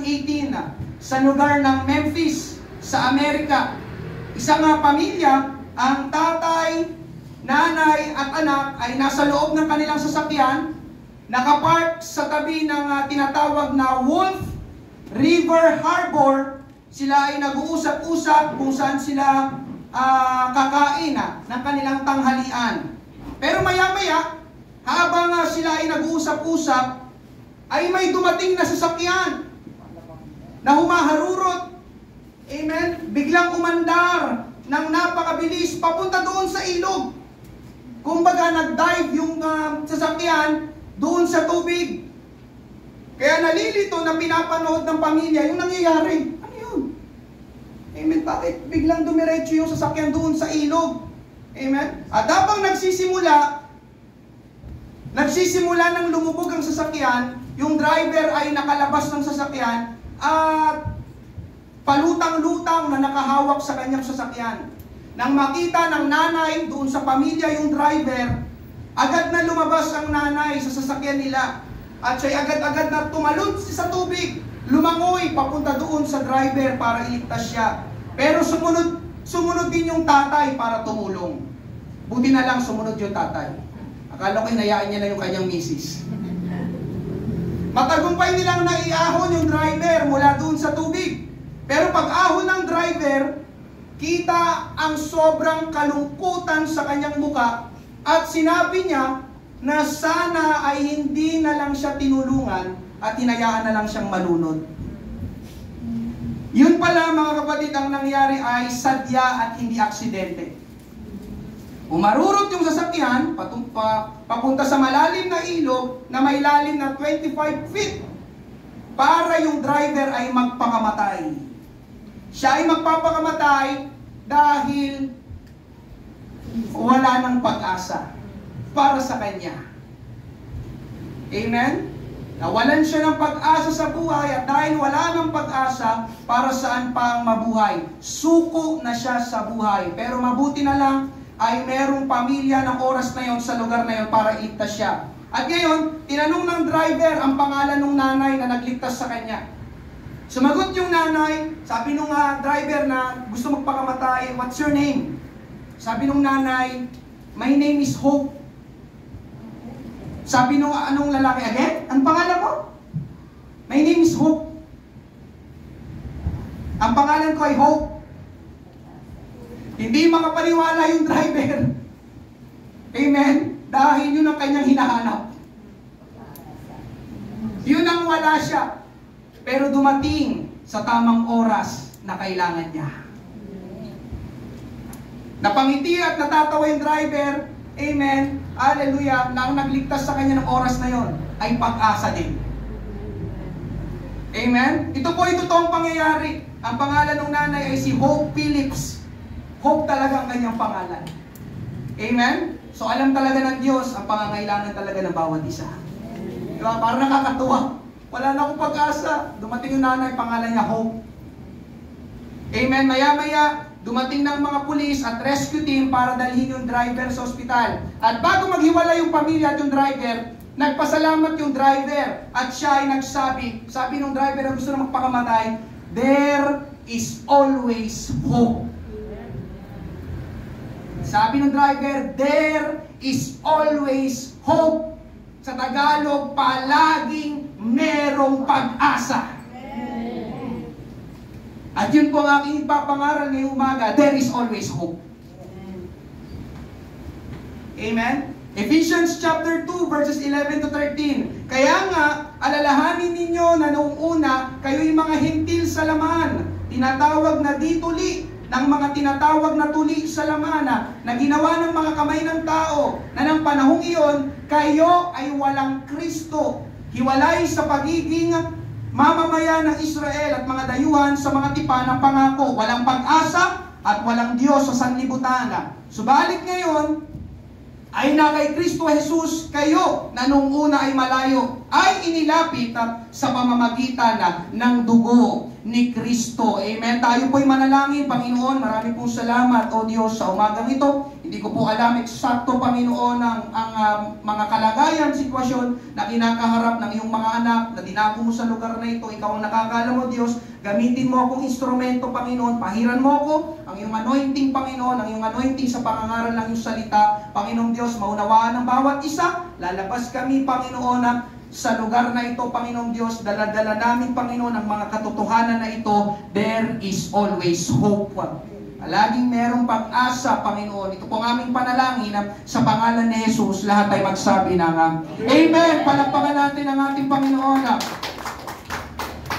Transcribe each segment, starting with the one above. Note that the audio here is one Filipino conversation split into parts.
1918 sa lugar ng Memphis sa Amerika. Isang pamilya, ang tatay, nanay at anak ay nasa loob ng kanilang sasakyan, nakapark sa tabi ng tinatawag na Wolf River Harbor. Sila ay nag-uusap-usap kung saan sila kakain ng kanilang tanghalian. Pero maya-maya, habang sila ay nag-uusap-usap, ay may dumating na sasakyan na humaharurot. Amen? Biglang umandar ng napakabilis papunta doon sa ilog. Kumbaga nag-dive yung sasakyan doon sa tubig. Kaya nalilito na pinapanood ng pamilya yung nangyayari. Ano yun? Amen? Bakit biglang dumiretso yung sasakyan doon sa ilog? Amen? At habang nagsisimula nang lumubog ang sasakyan, yung driver ay nakalabas ng sasakyan at palutang-lutang na nakahawak sa kanyang sasakyan. Nang makita ng nanay doon sa pamilya yung driver, agad na lumabas ang nanay sa sasakyan nila. At siya'y agad-agad na tumalon sa tubig, lumangoy papunta doon sa driver para iligtas siya. Pero sumunod din yung tatay para tumulong. Buti na lang sumunod yung tatay. Akala ko hinayaan niya na yung kanyang misis. Matagumpay nilang naiahon yung driver mula doon sa tubig. Pero pag-ahon ng driver, kita ang sobrang kalungkutan sa kanyang muka at sinabi niya na sana ay hindi na lang siya tinulungan at hinayaan na lang siyang malunod. Yun pala mga kapatid, ang nangyari ay sadya at hindi aksidente. Umarurot yung sasakyan papunta sa malalim na ilog na may lalim na 25 feet para yung driver ay magpakamatay. Siya ay magpapakamatay dahil wala ng pag-asa para sa kanya. Amen? Nawalan siya ng pag-asa sa buhay at dahil wala ng pag-asa, para saan pa ang mabuhay? Suko na siya sa buhay. Pero mabuti na lang ay merong pamilya ng oras na yon sa lugar na yon para iligtas siya. At ngayon, tinanong ng driver ang pangalan ng nanay na nagligtas sa kanya. Sumagot yung nanay, sabi nung driver na gusto magpakamatay, "What's your name?" Sabi nung nanay, "My name is Hope." Sabi nung anong lalaki, "Again? Ang pangalan mo?" "My name is Hope." "Ang pangalan ko ay Hope." Hindi makapaniwala yung driver. Amen? Dahil yun ang kanyang hinahanap. Yun ang wala siya. Pero dumating sa tamang oras na kailangan niya. Napangiti at natatawa yung driver. Amen? Hallelujah. Na ang nagligtas sa kanya ng oras na yon ay pag-asa din. Amen? Ito po ay totoong pangyayari. Ang pangalan ng nanay ay si Hope Phillips. Hope talaga ang kanyang pangalan. Amen? So alam talaga ng Diyos ang pangangailangan talaga ng bawat isa. Diba? Parang nakakatuwa. Wala na akong pag-asa. Dumating yung nanay, pangalan niya Hope. Amen? Maya-maya, dumating ng mga pulis at rescue team para dalhin yung driver sa ospital. At bago maghiwalay yung pamilya at yung driver, nagpasalamat yung driver. At siya ay nagsabi, sabi ng driver na gusto na magpakamatay, "There is always hope." Sabi ng driver, "There is always hope." Sa Tagalog, palaging merong pag-asa. At yun po ang aking ipapangaral ngayong umaga, there is always hope. Amen? Ephesians chapter 2, verses 11 to 13. Kaya nga, alalahanin ninyo na noong una, kayo'y mga hentil sa laman, tinatawag na di tuli, ng mga tinatawag na tuli sa laman na ginawa ng mga kamay ng tao, na ng panahong iyon, kayo ay walang Kristo. Hiwalay sa pagiging mamamayan ng Israel at mga dayuhan sa mga tipan ng pangako. Walang pag-asa at walang Diyos sa sanlibutan. Subalit ngayon, ay na kay Kristo Jesus kayo na nung una ay malayo, ay inilapit sa pamamagitan ng dugo ni Kristo. Amen. Tayo po'y manalangin. Panginoon, marami pong salamat, O Diyos, sa umagang ito. Hindi ko po alam eksakto, Panginoon, ang mga kalagayan, sitwasyon na kinakaharap ng iyong mga anak na dinako mo sa lugar na ito. Ikaw ang nakakaalam mo, Diyos. Gamitin mo akong instrumento, Panginoon. Pahiran mo ako, ang iyong anointing, Panginoon, ang iyong anointing sa pangangaral ng iyong salita. Panginoong Diyos, maunawaan ng bawat isa. Lalabas kami, Panginoon, sa lugar na ito, Panginoong Diyos. Dala-dala namin, Panginoon, ang mga katotohanan na ito. There is always hope. Laging merong pag-asa, Panginoon. Ito po ang aming panalangin sa pangalan ni Jesus. Lahat ay magsabi ng Amen. Palakpakan natin ang ating Panginoon.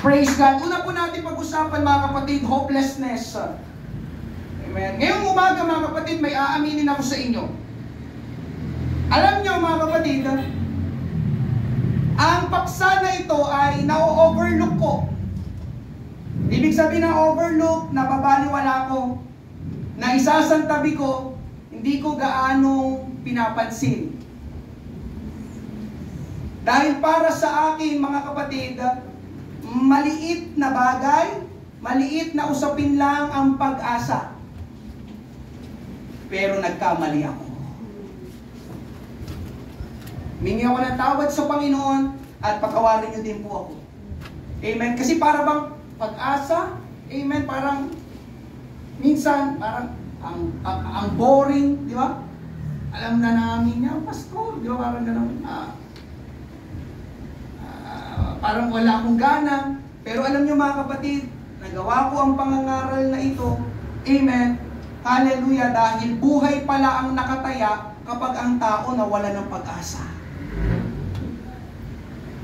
Praise God. Una po natin pag-usapan, mga kapatid, hopelessness. Amen. Ngayong umaga, mga kapatid, may aaminin ako sa inyo. Alam nyo, mga kapatid, ang paksa na ito ay na-overlook ko. Ibig sabihin ng overlook, nababaliwala ko, na isasantabi ko, hindi ko gaano pinapansin. Dahil para sa akin, mga kapatid, maliit na bagay, maliit na usapin lang ang pag-asa. Pero nagkamali ako. Mingi ako ng tawad sa Panginoon at patawarin niyo din po ako. Amen. Kasi para bang pag-asa, amen, parang minsan, parang ang boring, di ba? Alam na namin niya, pastor, di ba? Parang gano'n, parang wala akong gana. Pero alam niyo, mga kapatid, nagawa ko ang pangangaral na ito, amen, hallelujah, dahil buhay pala ang nakataya kapag ang tao nawala ng pag-asa.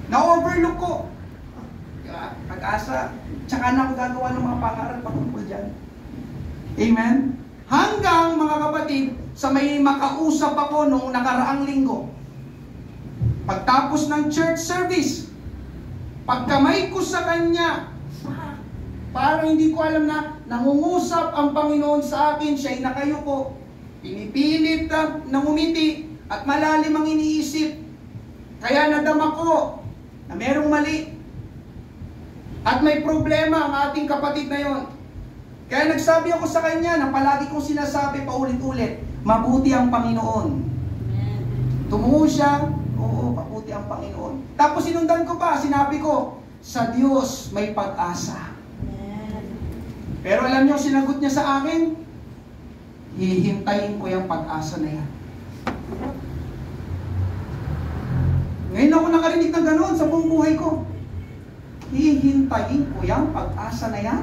Na-overlook ko. Pag-asa, tsaka na ako gagawa ng mga pangaral patungkol dyan. Amen? Hanggang, mga kapatid, sa may makausap ako noong nakaraang linggo. Pagtapos ng church service, pagkamay ko sa kanya, parang hindi ko alam na nangungusap ang Panginoon sa akin, siya'y nakayuko, pinipilit na ngumiti, at malalim ang iniisip. Kaya nadama ko na merong mali. At may problema ang ating kapatid na yon. Kaya nagsabi ako sa kanya na palagi kong sinasabi paulit-ulit, mabuti ang Panginoon. Tumungo siya, oo, mabuti ang Panginoon. Tapos sinundan ko pa, sinabi ko, sa Diyos may pag-asa. Pero alam niyo, sinagot niya sa akin, hihintayin ko yung pag-asa na yan. Ngayon ako nakarinig na gano'n sa buong buhay ko. Hihintayin ko yung pag-asa na yan.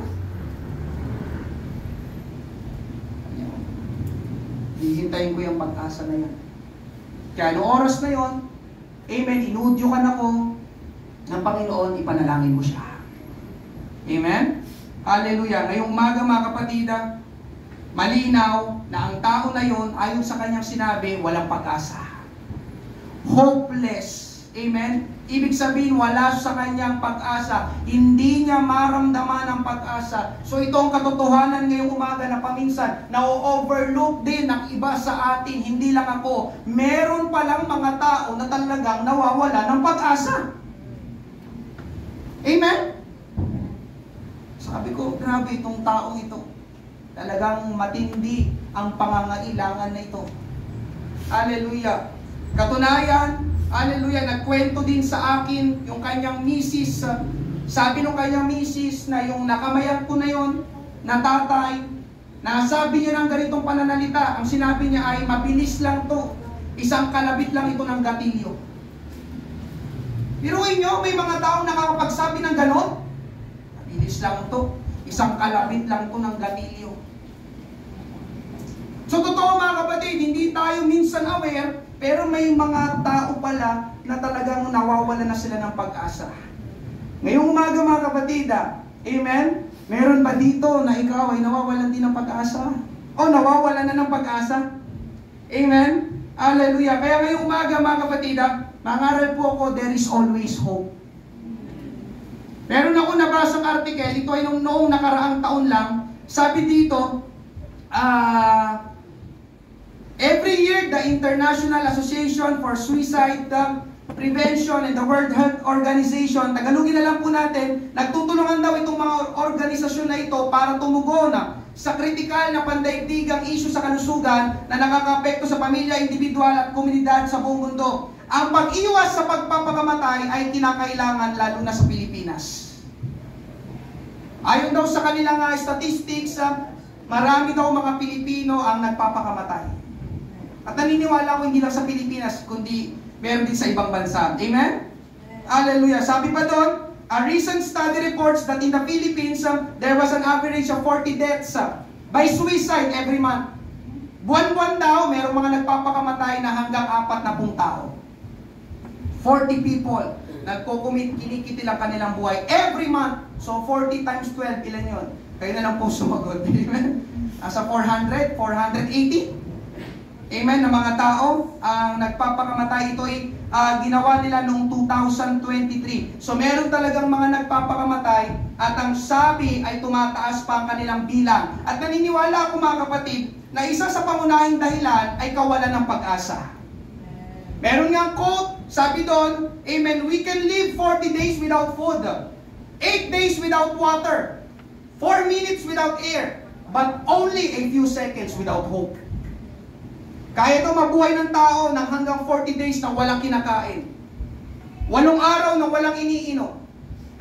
Hihintayin ko yung pag-asa na yan. Kaya noong oras na yon, amen, inudyokan ako ng Panginoon, ipanalangin mo siya. Amen? Hallelujah. Ngayong umaga, mga kapatid, malinaw na ang tao na yon, ayon sa kanyang sinabi, walang pag-asa. Hopeless. Amen? Ibig sabihin, wala sa kanyang pag-asa. Hindi niya maramdaman ang pag-asa. So ito ang katotohanan ngayong umaga na paminsan, na-overlook din ng iba sa atin. Hindi lang ako. Meron palang mga tao na talagang nawawala ng pag-asa. Amen? Sabi ko, grabe itong taong ito. Talagang matindi ang pangangailangan na ito. Hallelujah. Katunayan, hallelujah, nagkwento din sa akin yung kanyang misis. Sabi nung kanyang misis na yung nakamayan ko na yon, na tatay, na sabi niya ng ganitong pananalita, ang sinabi niya ay, mabilis lang to. Isang kalabit lang ito ng gatilyo. Piruin nyo, may mga taong nakakapagsabi ng ganon. Mabilis lang to. Isang kalabit lang to ng gatilyo. So totoo, mga kapatid, hindi tayo minsan aware, pero may mga tao pala na talagang nawawala na sila ng pag-asa. Ngayong umaga, mga kapatid, amen? Meron ba dito na ikaw ay nawawalan din ng pag-asa? O nawawalan na ng pag-asa? Amen? Hallelujah. Kaya ngayong umaga, mga kapatid, mangaral po ako, there is always hope. Meron ako nabasang article, ito ay noong nakaraang taon lang, sabi dito, every year, the International Association for Suicide Prevention and the World Health Organization, Tagalogin na lang po natin, nagtutulungan daw itong mga organisasyon na ito para tumugon sa kritikal na pandaigdigang issue sa kalusugan na nakakaapekto sa pamilya, individual at komunidad sa buong mundo. Ang pag-iwas sa pagpapakamatay ay kinakailangan lalo na sa Pilipinas. Ayon daw sa kanilang statistics, marami daw mga Pilipino ang nagpapakamatay. At naniniwala ko hindi lang sa Pilipinas, kundi meron din sa ibang bansa. Amen? Hallelujah. Sabi pa doon, a recent study reports that in the Philippines, there was an average of 40 deaths by suicide every month. Buwan-buwan daw, merong mga nagpapakamatay na hanggang 40 tao. 40 people kinikiti lang kanilang buhay every month. So 40 times 12, ilan yun? Kayo na lang po sumagot. Amen? Sa 400, 480. Amen, na mga tao ang nagpapakamatay. Ito ay ginawa nila noong 2023. So meron talagang mga nagpapakamatay at ang sabi ay tumataas pa ang kanilang bilang. At naniniwala ako mga kapatid na isa sa pangunahing dahilan ay kawalan ng pag-asa. Meron nga quote, sabi doon, amen, we can live 40 days without food, 8 days without water, 4 minutes without air, but only a few seconds without hope. Kaya ito mabuhay ng tao ng hanggang 40 days na walang kinakain. 8 araw na walang iniinom.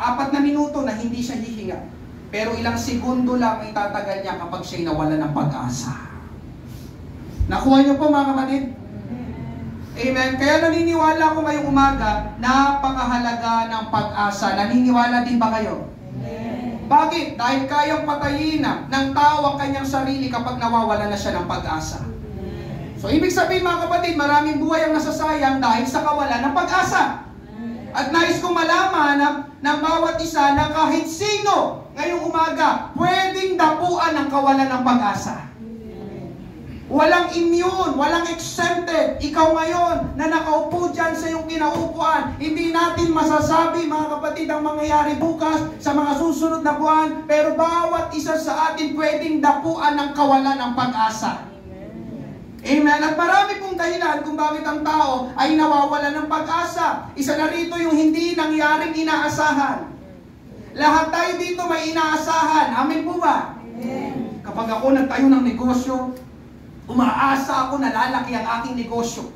4 na minuto na hindi siya hihinga. Pero ilang segundo lang ay tatagal niya kapag siya'y nawala ng pag-asa. Nakuha niyo po mga kapatid? Amen. Kaya naniniwala ko ngayong umaga, napakahalaga ng pag-asa. Naniniwala din ba kayo? Amen. Bakit? Dahil kayang patayin ng tao ang kanyang sarili kapag nawawala na siya ng pag-asa. So, ibig sabihin mga kapatid, maraming buhay ang nasasayang dahil sa kawalan ng pag-asa. At nais kong malaman ng bawat isa na kahit sino ngayong umaga, pwedeng dapuan ang kawalan ng pag-asa. Walang immune, walang exempted. Ikaw ngayon na nakaupo dyan sa iyong kinaupuan, hindi natin masasabi mga kapatid ang mangyayari bukas sa mga susunod na buwan, pero bawat isa sa atin pwedeng dapuan ng kawalan ng pag-asa. Amen. At marami pong dahilan kung bakit ang tao ay nawawala ng pag-asa. Isa na rito yung hindi nangyaring inaasahan. Lahat tayo dito may inaasahan. Amen po ba? Amen. Kapag ako nagtayo ng negosyo, umaasa ako na lalaki ang aking negosyo.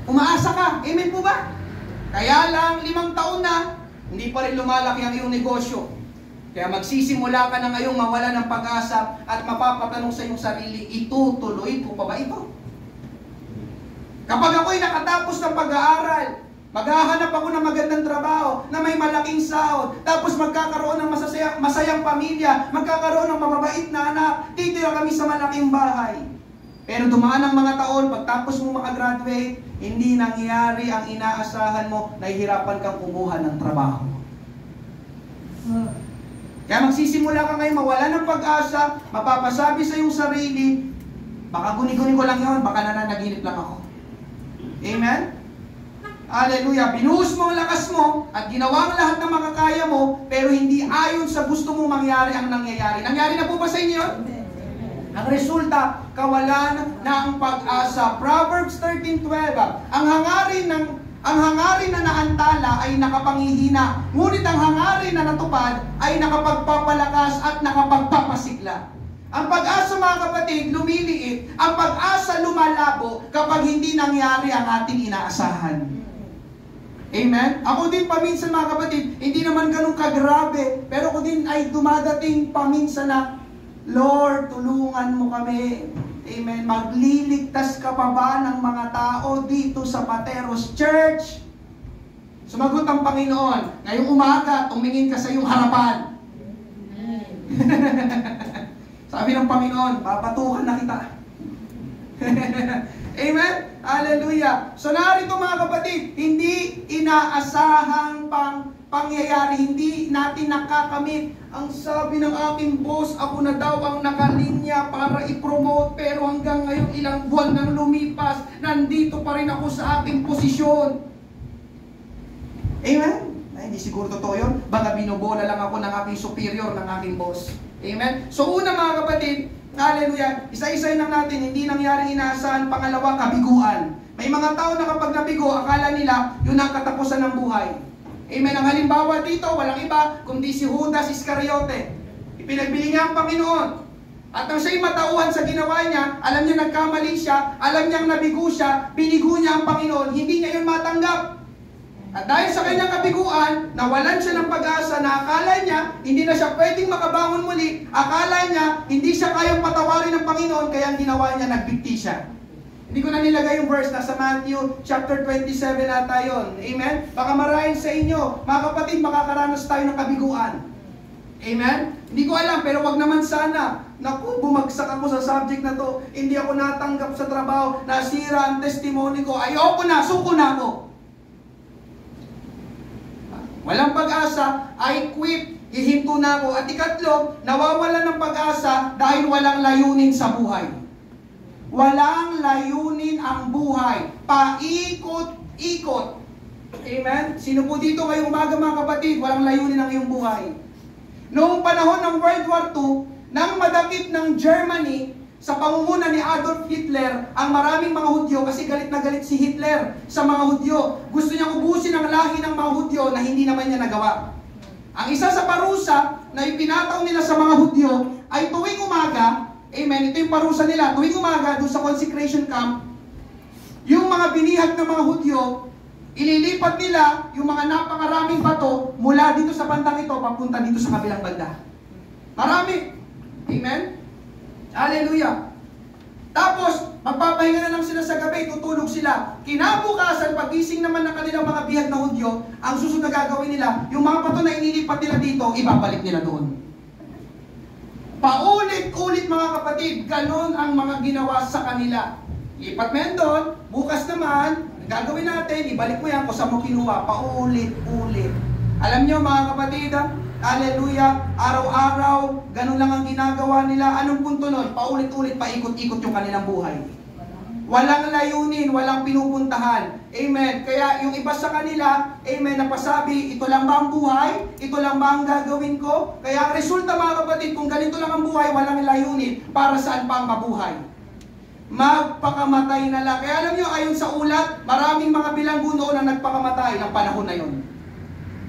Umaasa ka. Amen po ba? Kaya lang 5 taon na, hindi pa rin lumalaki ang iyong negosyo. Kaya magsisimula ka na ngayong mawala ng pag-asa at mapapatanong sa iyong sarili, itutuloy ko pa ba ito? Kapag ako'y nakatapos ng pag-aaral, maghahanap ako ng magandang trabaho na may malaking sahod, tapos magkakaroon ng masayang pamilya, magkakaroon ng mababait na anak, titira kami sa malaking bahay. Pero dumaan ang mga taon, pagtapos mo makagraduate, hindi nangyari ang inaasahan mo, nahihirapan kang kumuha ng trabaho. Kaya magsisimula ka ngayon, mawala ng pag-asa, mapapasabi sa iyong sarili, baka guni-guni ko lang yun, baka nananaginip lang ako. Amen? Hallelujah. Binuhos mo ang lakas mo at ginawa ang lahat ng makakaya mo, pero hindi ayon sa gusto mo mangyari ang nangyayari. Nangyari na po ba sa inyo yun? Ang resulta, kawalan ng pag-asa. Proverbs 13:12, ang hangarin na naantala ay nakapanghihina, ngunit ang hangarin na natupad ay nakapagpapalakas at nakapagpapasigla. Ang pag-asa mga kapatid, lumiliit. Ang pag-asa lumalabo kapag hindi nangyari ang ating inaasahan. Amen? Ako din paminsan mga kapatid, hindi naman ganun kagrabe, pero ako din ay dumadating paminsan na, Lord, tulungan mo kami. Amen. Magliligtas ka pa ba ng mga tao dito sa Pateros Church? Sumagot ang Panginoon. Ngayong umaga, tumingin ka sa iyong harapan. Sabi ng Panginoon, papatukan na kita. Amen? Hallelujah. So narito mga kapatid, hindi inaasahang pangyayari, hindi natin nakakamit. Ang sabi ng aking boss, ako na daw ang nakalinya para i-promote, pero hanggang ngayon ilang buwan nang lumipas, nandito pa rin ako sa aking posisyon. Amen? Ay, hindi siguro totoo yun. Baka binobola lang ako ng aking superior, ng aking boss. Amen? So una mga kapatid, hallelujah, isa-isayin lang natin, hindi nangyaring inaasahan. Pangalawa, kabiguan. May mga tao na kapag nabigo, akala nila yun ang katapusan ng buhay. Amen. Ang halimbawa dito, walang iba kundi si Judas Iscariote. Ipinagbili niya ang Panginoon. At nang siya'y matauhan sa ginawa niya, alam niya nagkamali siya, alam niyang nabigo siya, binigo niya ang Panginoon, hindi niya yun matanggap. At dahil sa kanyang kabiguan, nawalan siya ng pag-asa na akala niya, hindi na siya pwedeng makabangon muli, akala niya, hindi siya kayang patawarin ng Panginoon, kaya ang ginawa niya, nagbigti siya. Hindi ko na nilagay yung verse, nasa Matthew chapter 27 ata yun. Amen? Baka marahil sa inyo, mga kapatid, makakaranas tayo ng kabiguan. Amen? Hindi ko alam, pero wag naman sana. Naku, bumagsak ako sa subject na to. Hindi ako natanggap sa trabaho. Nasira ang testimony ko. Ayoko na, suko na ako. Walang pag-asa, I quit. Hihinto na ako. At ikatlo, nawawalan ng pag-asa dahil walang layunin sa buhay. Walang layunin ang buhay. Paikot-ikot. Amen? Sino po dito ngayong umaga mga kapatid? Walang layunin ang iyong buhay. Noong panahon ng World War II, nang madakip ng Germany, sa pangunguna ni Adolf Hitler, ang maraming mga Hudyo, kasi galit na galit si Hitler sa mga Hudyo. Gusto niyang ubusin ang lahi ng mga Hudyo na hindi naman niya nagawa. Ang isa sa parusa na ipinataw nila sa mga Hudyo ay tuwing umaga, amen, ito yung parusa nila, tuwing umaga doon sa consecration camp, yung mga binihag ng mga Hudyo, ililipat nila yung mga napakaraming bato mula dito sa bandang ito papunta dito sa kabilang banda. Marami. Amen? Hallelujah. Tapos, magpapahinga na lang sila sa gabi, tutulog sila. Kinabukasan, pagising naman ng kanilang mga bihag na Hudyo, ang susunod na gagawin nila, yung mga bato na inilipat nila dito, ibabalik nila doon. Paulit-ulit mga kapatid, ganon ang mga ginawa sa kanila. Lipat mo yan doon, bukas naman, gagawin natin, ibalik mo yan kung saan mo kinuha, paulit-ulit. Alam niyo mga kapatid, hallelujah, araw-araw, ganun lang ang ginagawa nila. Anong punto nun? Paulit-ulit, paikot-ikot yung kanilang buhay. Walang layunin, walang pinupuntahan. Amen. Kaya yung iba sa kanila, amen, napasabi, ito lang ba ang buhay? Ito lang ba ang gagawin ko? Kaya ang resulta mga kapatid, kung ganito lang ang buhay, walang layunin, para saan pa ang mabuhay? Magpakamatay na lang. Kaya alam nyo, ayon sa ulat, maraming mga bilanggo noon ang nagpakamatay ng panahon na yon.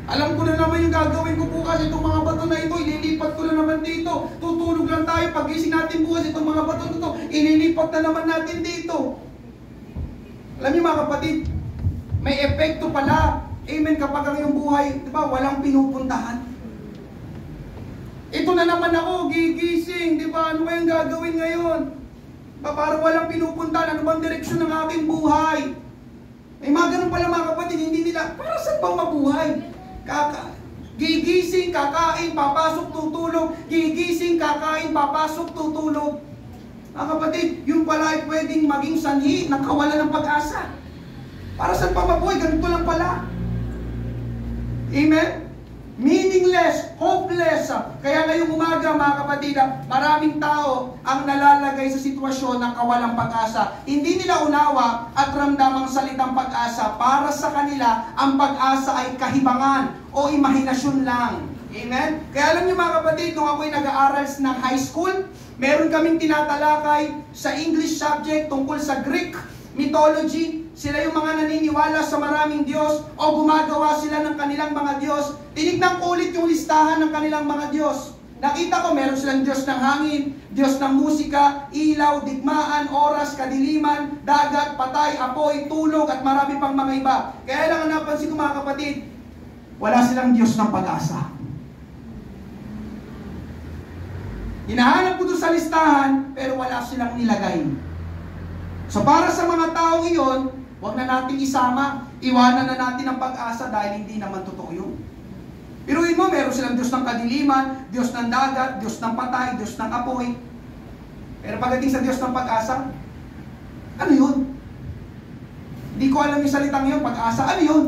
Alam ko na naman yung gagawin ko bukas, itong mga bato na ito, ililipat ko na naman dito. Tutulog lang tayo, pag-gising natin bukas, itong mga bato na ito, ililipat na naman natin dito. Alam niyo mga kapatid, may epekto pala. Amen, kapag ang iyong buhay, di ba, walang pinupuntahan. Ito na naman ako, gigising, di ba, ano kayang gagawin ngayon? Parang walang pinupuntahan, ano bang direksyon ng aking buhay? May mga ganun pala mga kapatid, hindi nila, para saan bang mabuhay? Gigising, kakain, papasok, tutulog. Gigising, kakain, papasok, tutulog. Mga kapatid, yung pala ay pwedeng maging sanhi ng kawalan ng pag-asa. Para saan pa mabuhay? Ganito lang pala. Amen? Meaningless, hopeless. Kaya ngayong umaga mga kapatid, maraming tao ang nalalagay sa sitwasyon ng kawalang pag-asa. Hindi nila unawa at ramdam ang salitang pag-asa. Para sa kanila, ang pag-asa ay kahibangan o imahinasyon lang. Amen? Kaya alam niyo mga kapatid, nung ako'y nag-aaral ng high school, meron kaming tinatalakay sa English subject tungkol sa Greek mythology. Sila yung mga naniniwala sa maraming Diyos o gumagawa sila ng kanilang mga Diyos. Tinignan ko ulit yung listahan ng kanilang mga Diyos. Nakita ko meron silang Diyos ng hangin, Diyos ng musika, ilaw, digmaan, oras, kadiliman, dagat, patay, apoy, tulog at marami pang mga iba. Kaya lang ang napansin ko mga kapatid, wala silang Diyos ng pag-asa. Hinahanap ko doon sa listahan pero wala silang nilagay. So para sa mga taong iyon, huwag na natin isama, iwanan na natin ang pag-asa dahil hindi naman totoo yun. Piruin mo, meron silang Diyos ng kadiliman, Diyos ng dagat, Diyos ng patay, Diyos ng apoy. Pero pagdating sa Diyos ng pag-asa, ano yun? Hindi ko alam yung salitang yun, pag-asa, ano yun?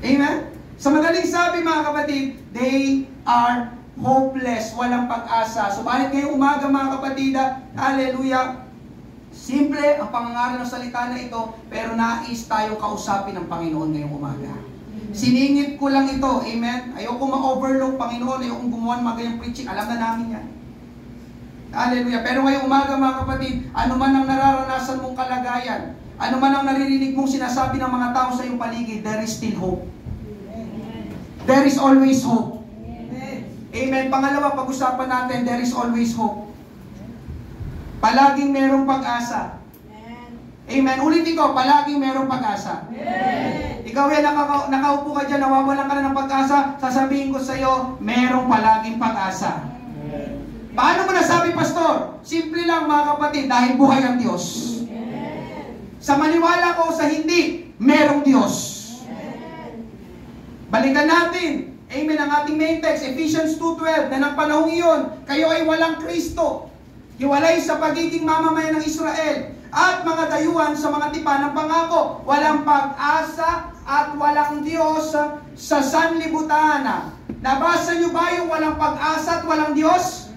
Amen? Sa madaling sabi mga kapatid, they are hopeless, walang pag-asa. Subalit ngayong umaga mga kapatid, hallelujah, simple ang pangangaral ng salita na ito, pero nais tayong kausapin ng Panginoon ngayong umaga. Siningit ko lang ito, amen? Ayoko ma-overlook, Panginoon, ayoko gumawa ng mga ganyang preaching, alam na namin yan. Hallelujah. Pero ngayong umaga mga kapatid, ano man ang nararanasan mong kalagayan, ano man ang naririnig mong sinasabi ng mga tao sa iyong paligid, there is still hope. There is always hope. Amen. Pangalawa, pag-usapan natin, there is always hope. Palaging merong pag-asa. Amen. Ulitin ko, palaging merong pag-asa. Ikaw yan, nakaupo ka dyan, nawawalan ka na ng pag-asa, sasabihin ko sa iyo, merong palaging pag-asa. Paano mo nasabi, Pastor? Simple lang, mga kapatid, dahil buhay ang Diyos. Sa maniwala ko, sa hindi, merong Diyos. Balikan natin. Amen. Ang ating main text, Ephesians 2:12, na ng panahong iyon, kayo ay walang Kristo. Hiwalay sa pagiging mamamayan ng Israel at mga dayuhan sa mga tipan ng pangako. Walang pag-asa at walang Diyos sa sanlibutan. Nabasa niyo ba yung walang pag-asa at walang Diyos?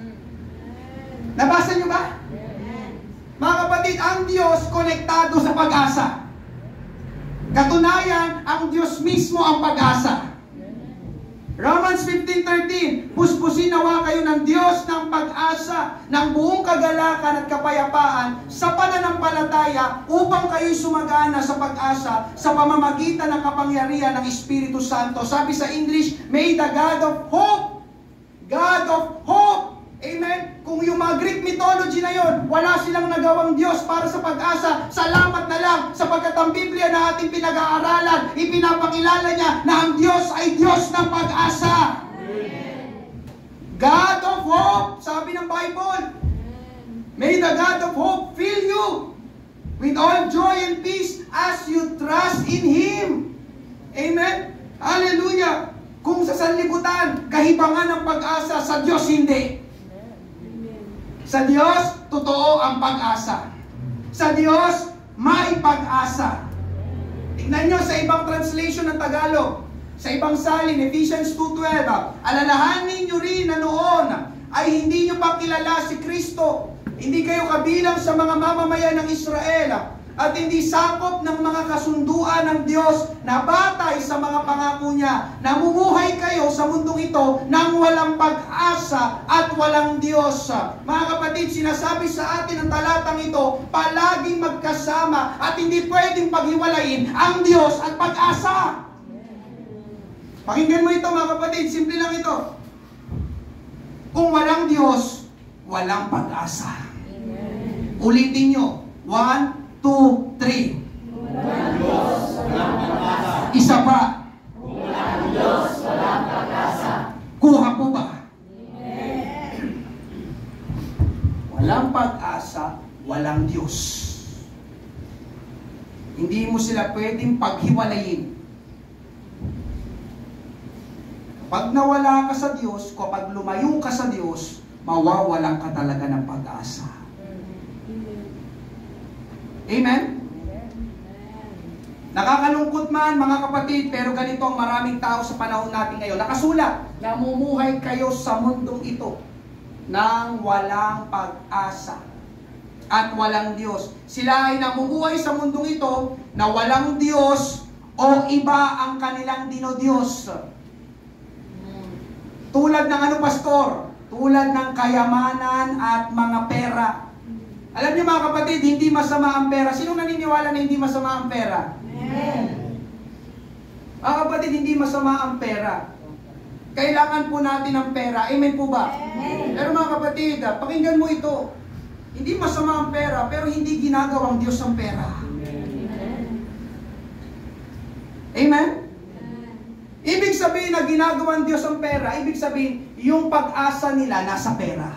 Nabasa niyo ba? Mga kapatid, ang Diyos konektado sa pag-asa. Katunayan, ang Diyos mismo ang pag-asa. Romans 15:13, puspusin nawa kayo ng Diyos ng pag-asa, ng buong kagalakan at kapayapaan sa pananampalataya upang kayo'y sumagana sa pag-asa sa pamamagitan ng kapangyarihan ng Espiritu Santo. Sabi sa English, may the God of hope. God of hope. Amen? Kung yung mga Greek mythology na yon, wala silang nagawang Diyos para sa pag-asa, salamat na lang sapagkat ang Biblia na ating pinag-aaralan, ipinapakilala niya na ang Diyos ay Diyos ng pag-asa. God of hope, sabi ng Bible. May the God of hope fill you with all joy and peace as you trust in Him. Amen? Hallelujah! Kung sa sanlibutan, kahibangan ng pag-asa, sa Diyos hindi. Sa Diyos, totoo ang pag-asa. Sa Diyos, may pag-asa. Tignan nyo sa ibang translation ng Tagalog. Sa ibang salin, Ephesians 2:12, alalahanin nyo rin na noon ay hindi nyo pa kilala si Kristo. Hindi kayo kabilang sa mga mamamayan ng Israel at hindi sakop ng mga kasunduan ng Diyos na batay sa mga pangako niya. Namumuhay kayo sa mundong ito nang walang pag-asa at walang Diyos. Mga kapatid, sinasabi sa atin ang talatang ito, palaging magkasama at hindi pwedeng paghiwalayin ang Diyos at pag-asa. Pakinggan mo ito, mga kapatid, simple lang ito. Kung walang Diyos, walang pag-asa. Ulitin nyo. 1, 2, 3. Walang Diyos, walang pag-asa. Isa pa. Walang Diyos, walang pag-asa. Kuha po ba? Amen. Walang pag-asa, walang Diyos. Hindi mo sila pwedeng paghiwalayin. Pag nawala ka sa Diyos, kapag lumayo ka sa Diyos, mawawalan ka talaga ng pag-asa. Amen? Nakakalungkot man, mga kapatid, pero ganito ang maraming tao sa panahon natin ngayon. Nakasulat, namumuhay kayo sa mundong ito nang walang pag-asa at walang Diyos. Sila ay namumuhay sa mundong ito na walang Diyos o iba ang kanilang dinodiyos. Tulad ng ano, pastor? Tulad ng kayamanan at mga pera. Alam niyo, mga kapatid, hindi masama ang pera. Sino naniniwala na hindi masama ang pera? Amen. Mga kapatid, hindi masama ang pera. Kailangan po natin ang pera. Amen po ba? Amen. Pero mga kapatid, pakinggan mo ito. Hindi masama ang pera, pero hindi ginagawang Diyos ang pera. Amen? Ibig sabihin na ginagawang Diyos ang pera, ibig sabihin, yung pag-asa nila nasa pera.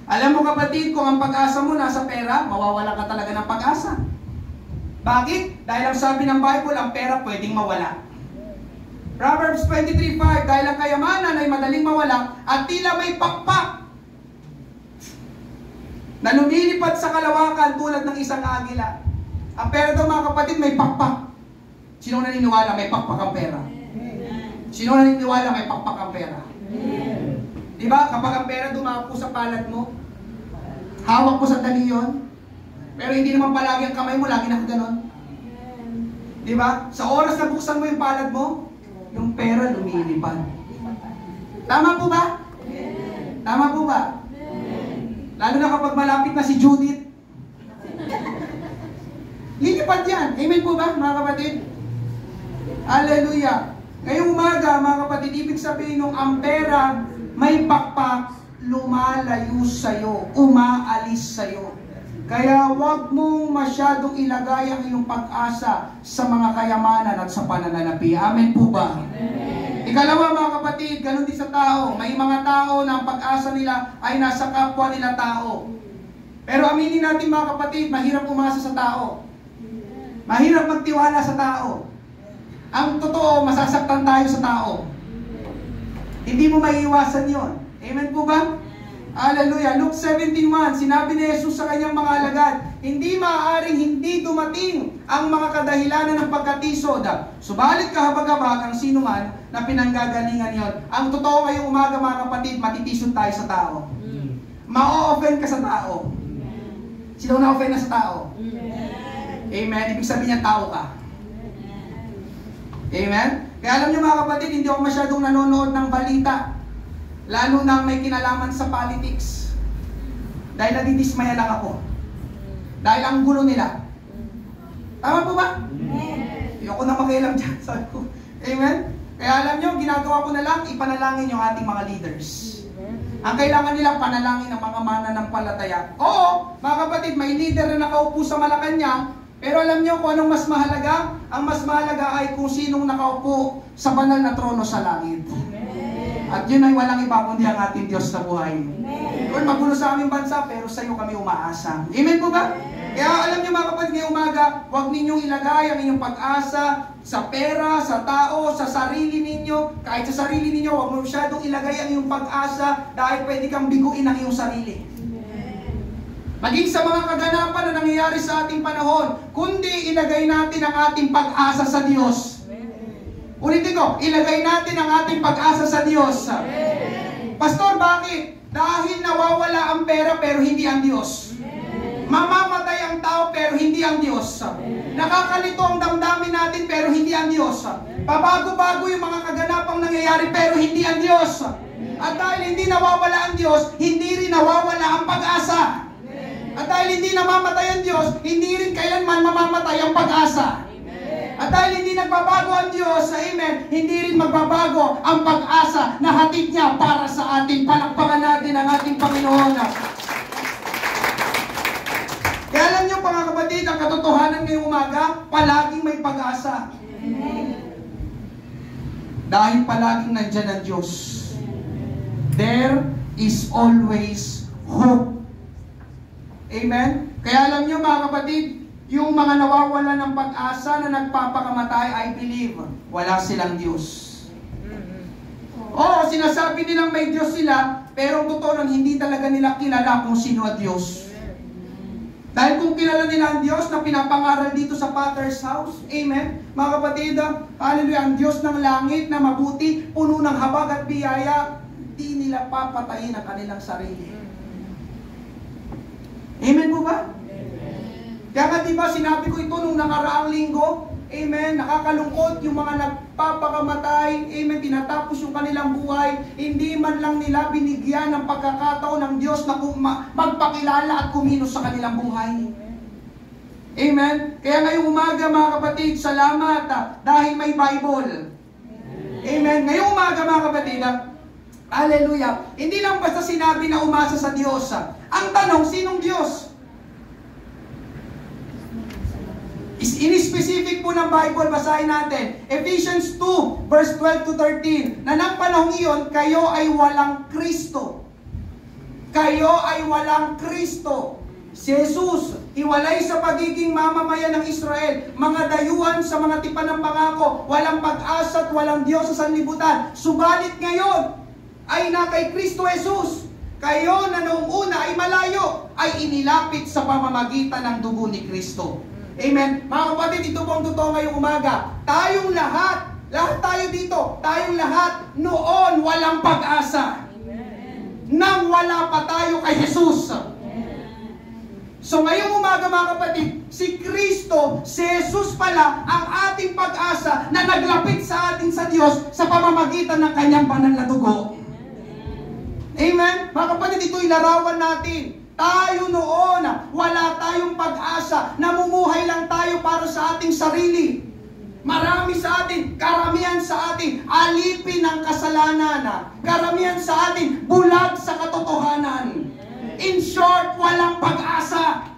Alam mo, kapatid, kung ang pag-asa mo nasa pera, mawawalan ka talaga ng pag-asa. Bakit? Dahil ang sabi ng Bible, ang pera pwedeng mawala. Proverbs 23:5, dahil ang kayamanan ay madaling mawala at tila may pakpak na lumilipad sa kalawakan tulad ng isang agila. Ang pera daw, mga kapatid, may pakpak. Sino naniniwala may pakpak ang pera? Sino naniniwala may pakpak ang pera? Diba? Kapag ang pera dumako sa palad mo, hawak mo sandali yun, pero hindi naman palagi ang kamay mo, lagi nakaganon. Diba? Sa oras na buksan mo yung palad mo, yung pera lumilipad. Tama po ba? Tama po ba? Lalo na kapag malapit na si Judith. Lilipad yan. Amen po ba, mga kapatid? Hallelujah. Ngayong umaga, mga kapatid, ibig ibig sabihin nung ang pera, may pakpak, lumalayo sa'yo, umaalis sa'yo. Kaya huwag mong masyadong ilagay ang iyong pag-asa sa mga kayamanan at sa pananalapi. Amen po ba? Amen. Ikalawa mga kapatid, ganun din sa tao. May mga tao na ang pag-asa nila ay nasa kapwa nila tao. Pero aminin natin mga kapatid, mahirap umasa sa tao. Mahirap magtiwala sa tao. Ang totoo, masasaktan tayo sa tao. Hindi mo maiiwasan yon. Amen po ba? Hallelujah. Luke 17:1, sinabi ni Jesus sa kanyang mga alagad, hindi maaaring hindi dumating ang mga kadahilanan ng pagkatisod. Subalit kahabag-habag ang sino man na pinanggagalingan yon. Ang totoo ngayong umaga mga kapatid, matitisod tayo sa tao. Ma-o-offend ka sa tao. Sino na-offend na sa tao? Amen. Ibig sabihin niya, tao ka. Amen? Kaya alam niyo mga kapatid, hindi ako masyadong nanonood ng balita. Lalo na may kinalaman sa politics. Dahil nadidismaya lang ako. Dahil ang gulo nila. Tama po ba? Ayoko na makialam dyan. Sabi ko. Amen? Kaya alam niyo, ginagawa ko na lang, ipanalangin yung ating mga leaders. Ang kailangan nilang panalangin ng mga mananampalataya. Oo, mga kapatid, may leader na nakaupo sa Malacanang, pero alam niyo kung anong mas mahalaga? Ang mas mahalaga ay kung sinong nakaupo sa banal na trono sa langit. At yun ay walang iba kundi ang ating Diyos sa buhay. Kung magulo sa aming bansa, pero sa iyo kami umaasa. Amen po ba? Kaya alam niyo mga kapatid, ngayong umaga, huwag ninyong ilagay ang inyong pag-asa sa pera, sa tao, sa sarili ninyo. Kahit sa sarili ninyo, huwag mo masyadong ilagay ang iyong pag-asa dahil pwede kang biguin ang iyong sarili. Maging sa mga kaganapan na nangyayari sa ating panahon, kundi ilagay natin ang ating pag-asa sa Diyos. Ulitin ko, ilagay natin ang ating pag-asa sa Diyos. Pastor, bakit? Dahil nawawala ang pera pero hindi ang Diyos. Mamamatay ang tao pero hindi ang Diyos. Nakakalito ang damdamin natin pero hindi ang Diyos. Pabago-bago yung mga kaganapang nangyayari pero hindi ang Diyos. At dahil hindi nawawala ang Diyos, hindi rin nawawala ang pag-asa. At dahil hindi namamatay ang Diyos, hindi rin kailanman mamamatay ang pag-asa. At dahil hindi nagbabago ang Diyos, amen, hindi rin magbabago ang pag-asa na hatid niya para sa ating. Palakpakan natin ang ating Panginoon. Kaya alam niyo mga kapatid, ang katotohanan ngayong umaga, palaging may pag-asa. Dahil palaging nandyan ang Diyos. There is always hope. Amen? Kaya alam niyo mga kapatid, yung mga nawawala ng pag-asa na nagpapakamatay, I believe, wala silang Diyos. Oo, sinasabi nilang may Diyos sila, pero ang totoo nun, hindi talaga nila kilala kung sino ang Diyos. Dahil kung kilala nila ang Diyos na pinapangaral dito sa Potter's House, amen, mga kapatid, hallelujah, ang Diyos ng langit na mabuti, puno ng habag at biyaya, di nila papatayin ang kanilang sarili. Amen po ba? Kaya nga diba sinabi ko ito nung nakaraang linggo, amen, nakakalungkot yung mga nagpapakamatay, amen, tinatapos yung kanilang buhay, hindi man lang nila binigyan ng pagkakataon ng Diyos na magpakilala at kumilos sa kanilang buhay. Amen. Kaya ngayong umaga mga kapatid, salamat dahil may Bible. Amen. Ngayong umaga mga kapatid, hallelujah, hindi lang basta sinabi na umasa sa Diyos. Ang tanong, sinong Diyos? In-specific po ng Bible, basahin natin. Ephesians 2, verse 12 to 13. Na ng panahong iyon, kayo ay walang Kristo. Kayo ay walang Kristo. Si Jesus, iwalay sa pagiging mamamayan ng Israel, mga dayuhan sa mga tipan ng pangako, walang pag-asa at walang Diyos sa sanlibutan. Subalit ngayon, ay na kay Kristo Jesus. Kayo na noong una ay malayo, ay inilapit sa pamamagitan ng dugo ni Kristo. Amen. Mga kapatid, ito po ang totoo ngayong umaga. Tayong lahat tayo dito, tayong lahat noon walang pag-asa. Amen. Nang wala pa tayo kay Jesus. Amen. So ngayong umaga mga kapatid, si Kristo, si Jesus pala ang ating pag-asa na naglapit sa atin sa Diyos sa pamamagitan ng kanyang banal na dugo. Amen. Mga kapatid, ito'y larawan natin. Tayo noon, wala tayong pag-asa, namumuhay lang tayo para sa ating sarili. Marami sa atin, karamihan sa atin, alipin ng kasalanan. Karamihan sa atin, bulag sa katotohanan. In short, walang pag-asa.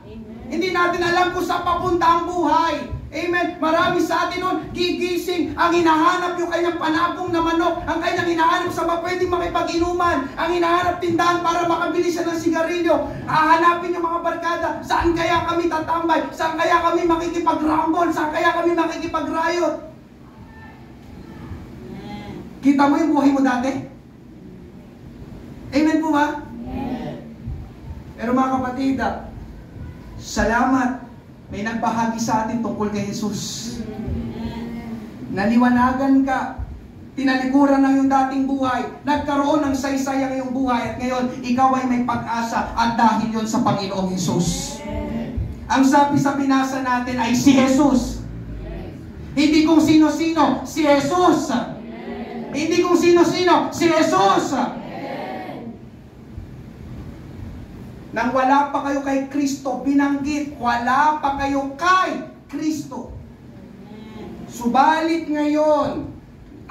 Hindi natin alam kung saan papunta ang buhay. Amen. Marami sa atin nun, gigising, ang hinahanap yung kanyang panabong na manok, ang kanyang hinahanap sa pwedeng makipag-inuman, ang hinahanap tindahan para makabili siya ng sigarilyo, hahanapin yung mga barkada, saan kaya kami tatambay, saan kaya kami makikipag-rumble, saan kaya kami makikipag-riot. Kita mo yung buhay mo dati? Amen po ba? Pero mga kapatid, salamat. May nagbahagi sa atin tungkol kay Jesus. Naliwanagan ka, tinalikuran ng iyong dating buhay, nagkaroon ng saysay ang iyong buhay, at ngayon, ikaw ay may pag-asa, at dahil yon sa Panginoong Jesus. Ang sabi sa binasa natin ay si Jesus. Hindi kung sino-sino, si Jesus. Hindi kung sino-sino, si Jesus. Nang wala pa kayo kay Kristo, binanggit, wala pa kayo kay Kristo. Subalit ngayon,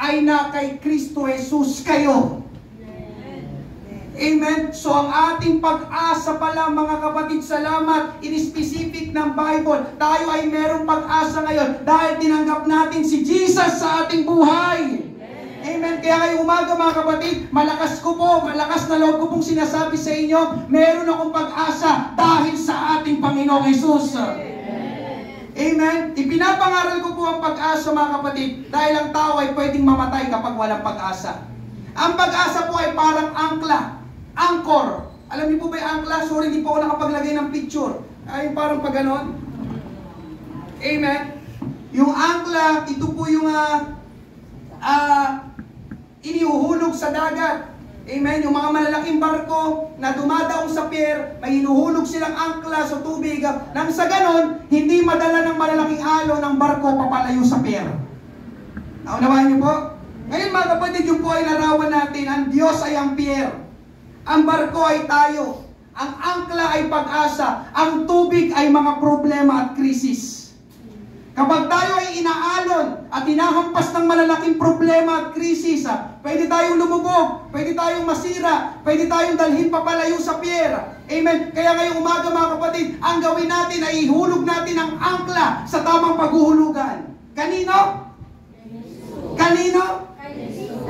ay na kay Kristo Jesus kayo. Amen? So ang ating pag-asa pala, mga kapatid, salamat, in specific ng Bible, tayo ay merong pag-asa ngayon dahil tinanggap natin si Jesus sa ating buhay. Amen. Kaya ngayong umaga, mga kapatid, malakas na loob ko pong sinasabi sa inyo, meron akong pag-asa dahil sa ating Panginoong Jesus. Amen. Ipinapangaral ko po ang pag-asa, mga kapatid, dahil ang tao ay pwedeng mamatay kapag walang pag-asa. Ang pag-asa po ay parang angkla, anchor. Alam niyo po ba yung angkla? Sorry, hindi po ako nakapaglagay ng picture. Ay, parang pag ganon. Amen. Yung angkla, ito po yung inihuhulog sa dagat. Amen. Yung mga malalaking barko na dumadaong sa pier, may hinuhulog silang angkla sa tubig. Nang sa ganon, hindi madala ng malalaking alon ng barko papalayo sa pier. Naunawahan niyo po? Ngayon, mga kapatid, yung po ay larawan natin. Ang Diyos ay ang pier. Ang barko ay tayo. Ang angkla ay pag-asa. Ang tubig ay mga problema at krisis. Kapag tayo ay inaalon at hinahampas ng malalaking problema at krisis, pwede tayong lumubog, pwede tayong masira, pwede tayong dalhin papalayo sa pier. Amen. Kaya ngayong umaga, mga kapatid, ang gawin natin ay ihulog natin ang angkla sa tamang paghuhulugan. Kanino? Kanino?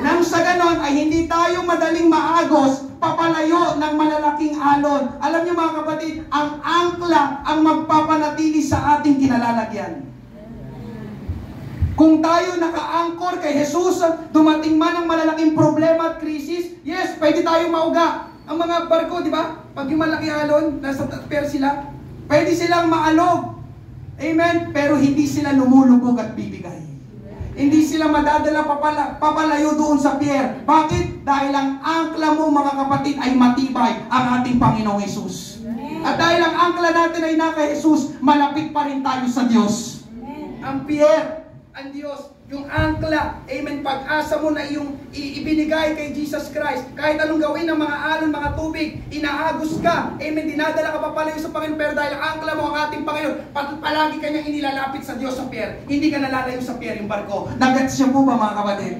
Nang sa ganon ay hindi tayo madaling maagos papalayo ng malalaking alon. Alam niyo, mga kapatid, ang angkla ang magpapanatili sa ating kinalalagyan. Kung tayo naka-anchor kay Jesus, dumating man ang malalaking problema at krisis, yes, pwede tayong mauga. Ang mga barko, di ba? Pag yung malaki alon, nasa pier sila, pwede silang maalog. Amen? Pero hindi sila lumulubog at bibigay. Hindi sila madadala papalayo doon sa pier. Bakit? Dahil ang angkla mo, mga kapatid, ay matibay ang ating Panginoong Jesus. At dahil ang angkla natin ay naka Jesus, malapit pa rin tayo sa Diyos. Ang pier, ang Diyos, yung angkla, amen, pag-asa mo na yung ibinigay kay Jesus Christ. Kahit anong gawin ng mga alon, mga tubig, inaagos ka, amen, dinadala ka papalayo sa Panginoon, pero dahil ang angkla mo, ang ating Panginoon, palagi kanyang inilalapit sa Diyos sa pier. Hindi ka nalalayo sa pier yung barko. Nagets siya po ba, mga kapatid?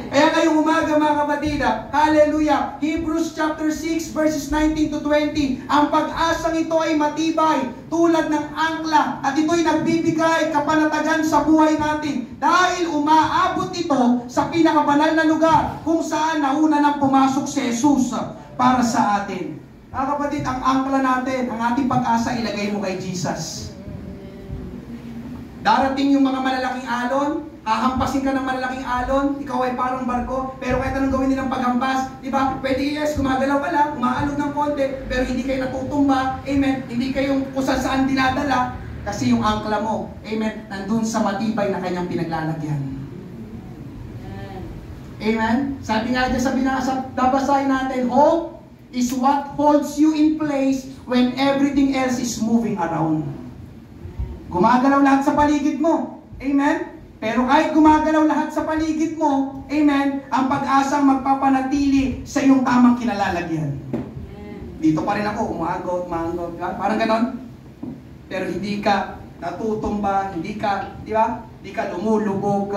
Kaya ngayong umaga, mga kapatid, hallelujah, Hebrews chapter 6 verses 19 to 20, ang pag-asang ito ay matibay tulad ng angkla at ito'y nagbibigay kapanatagan sa buhay natin dahil umaabot ito sa pinakabanal na lugar kung saan nauna nang pumasok si Jesus para sa atin. Mga kapatid, ang angkla natin, ang ating pag-asa, ilagay mo kay Jesus. Darating yung mga malalaking alon, hahampasin ka ng malalaking alon, ikaw ay parang barko, pero kahit anong gawin nilang paghampas, di ba? Pwede yes, gumagalaw ka lang, umaalog ng konti, pero hindi kayo natutumba, amen, hindi kayong kung saan dinadala, kasi yung angkla mo, amen, nandun sa matibay na kanyang pinaglalagyan. Amen? Sabi nga dyan sa binasa, babasahin natin, hope is what holds you in place when everything else is moving around. Gumagalaw lahat sa paligid mo, amen? Pero kahit gumagalaw lahat sa paligid mo, amen, ang pag-asang magpapanatili sa iyong tamang kinalalagyan. Dito pa rin ako, umagot, parang ganon. Pero hindi ka natutumba, hindi ka, di ba? di ka lumulubog.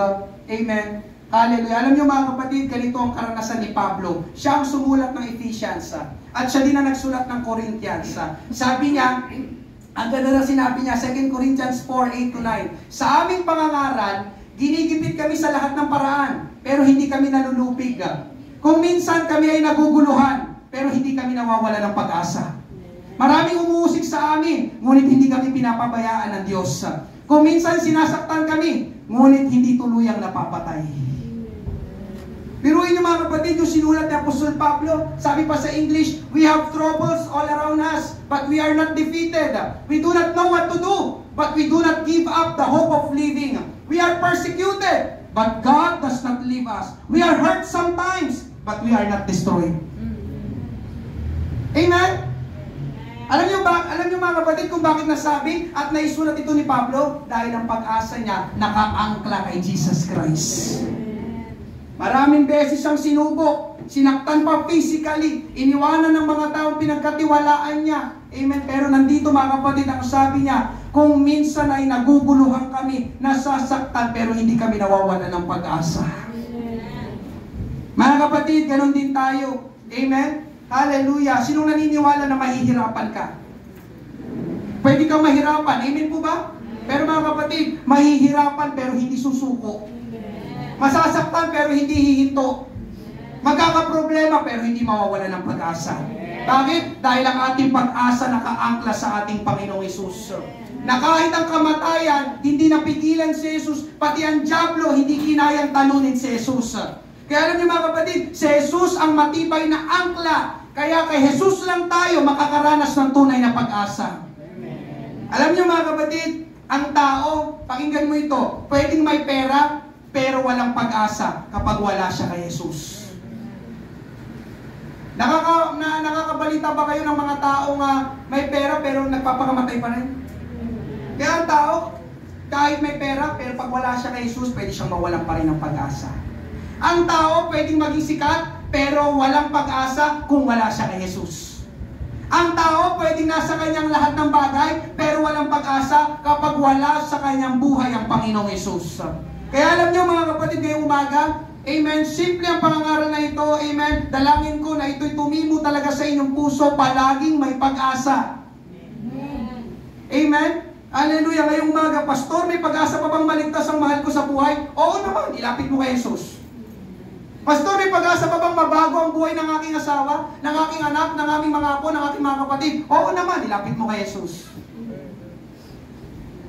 Amen. Hallelujah. Alam niyo mga kapatid, ganito ang karanasan ni Pablo. Siya ang sumulat ng Ephesians. At siya din ang nagsulat ng Corinthians. Sabi niya, ang ganda na sinabi niya, 2 Corinthians 4:8-9. Sa aming pangangaral, ginigipit kami sa lahat ng paraan, pero hindi kami nalulupig. Kung minsan kami ay naguguluhan, pero hindi kami nawawala ng pag-asa. Maraming umuusig sa amin, ngunit hindi kami pinapabayaan ng Diyos. Kung minsan sinasaktan kami, ngunit hindi tuluyang napapatay. Biruin niyo mga kapatid, yung sinulat ni Apostol Pablo, sabi pa sa English, we have troubles all around us, but we are not defeated. We do not know what to do, but we do not give up the hope of living. We are persecuted, but God does not leave us. We are hurt sometimes, but we are not destroyed. Amen? Alam niyo mga kapatid kung bakit nasabi at naisulat ito ni Pablo? Dahil ang pag-asa niya nakaangkla kay Jesus Christ. Maraming beses siyang sinubok, sinaktan pa physically, iniwanan ng mga taong pinagkatiwalaan niya. Amen. Pero nandito mga kapatid, ang sabi niya, kung minsan ay naguguluhan kami, nasasaktan, pero hindi kami nawawalan ng pag-asa. Mga kapatid, ganun din tayo. Amen. Hallelujah. Sinong naniniwala na mahihirapan ka? Pwede kang mahirapan. Amen po ba? Pero mga kapatid, mahihirapan pero hindi susuko. Masasaktan pero hindi hihinto. Magkakaproblema pero hindi mawawala ng pag-asa. Bakit? Dahil ang ating pag-asa nakaangkla sa ating Panginoong Hesus. Na kahit ang kamatayan, hindi napigilan si Jesus, pati ang dyablo, hindi kinayang talunin si Jesus. Kaya alam niyo mga kapatid, si Jesus ang matibay na angkla. Kaya kay Jesus lang tayo makakaranas ng tunay na pag-asa. Alam niyo mga kapatid, ang tao, pakinggan mo ito, pwedeng may pera, pero walang pag-asa kapag wala siya kay Jesus. Nakakabalita ba kayo ng mga taong may pera pero nagpapakamatay pa rin? Kaya ang tao, kahit may pera pero pag wala siya kay Jesus, pwede siyang mawalan pa rin ng pag-asa. Ang tao pwedeng maging sikat pero walang pag-asa kung wala siya kay Jesus. Ang tao pwedeng nasa kanyang lahat ng bagay pero walang pag-asa kapag wala sa kanyang buhay ang Panginoong Jesus. Kaya alam niyo mga kapatid, ngayong umaga, amen, simple ang pangangaral na ito, amen, dalangin ko na ito'y tumimo talaga sa inyong puso, palaging may pag-asa. Amen? Hallelujah, ngayong umaga, Pastor, may pag-asa pa bang maligtas ang mahal ko sa buhay? Oo naman, ilapit mo kay Jesus. Pastor, may pag-asa pa bang mabago ang buhay ng aking asawa, ng aking anak, ng aming mga apo, ng aking mga kapatid? Oo naman, ilapit mo kay Jesus.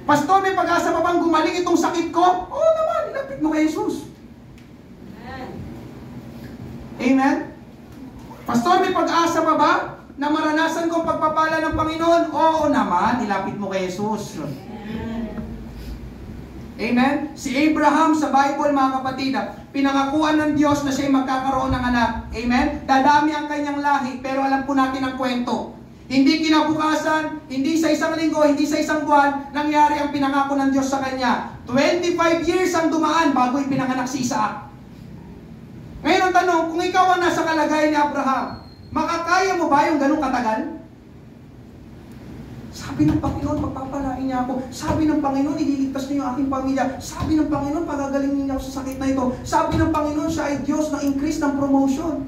Pastor, may pag-asa pa bang gumaling itong sakit ko? Oo naman, ilapit mo kay Jesus. Amen? Pastor, may pag-asa pa ba na maranasan kong pagpapala ng Panginoon? Oo naman, ilapit mo kay Jesus. Amen? Si Abraham sa Bible, mga kapatid, pinangakuan ng Diyos na siya'y magkakaroon ng anak. Amen? Dadami ang kanyang lahi, pero alam po natin ang kwento. Hindi kinabukasan, hindi sa isang linggo, hindi sa isang buwan, nangyari ang pinangako ng Diyos sa kanya. 25 years ang dumaan bago ipinanganak si Isaac. Ngayon ang tanong, kung ikaw ang nasa kalagayan ni Abraham, makakaya mo ba yung ganung katagal? Sabi ng Panginoon, pagpapalain niya ako. Sabi ng Panginoon, ililigtas niyo yung aking pamilya. Sabi ng Panginoon, pagagalingin niya ako sa sakit na ito. Sabi ng Panginoon, siya ay Diyos na increase ng promotion.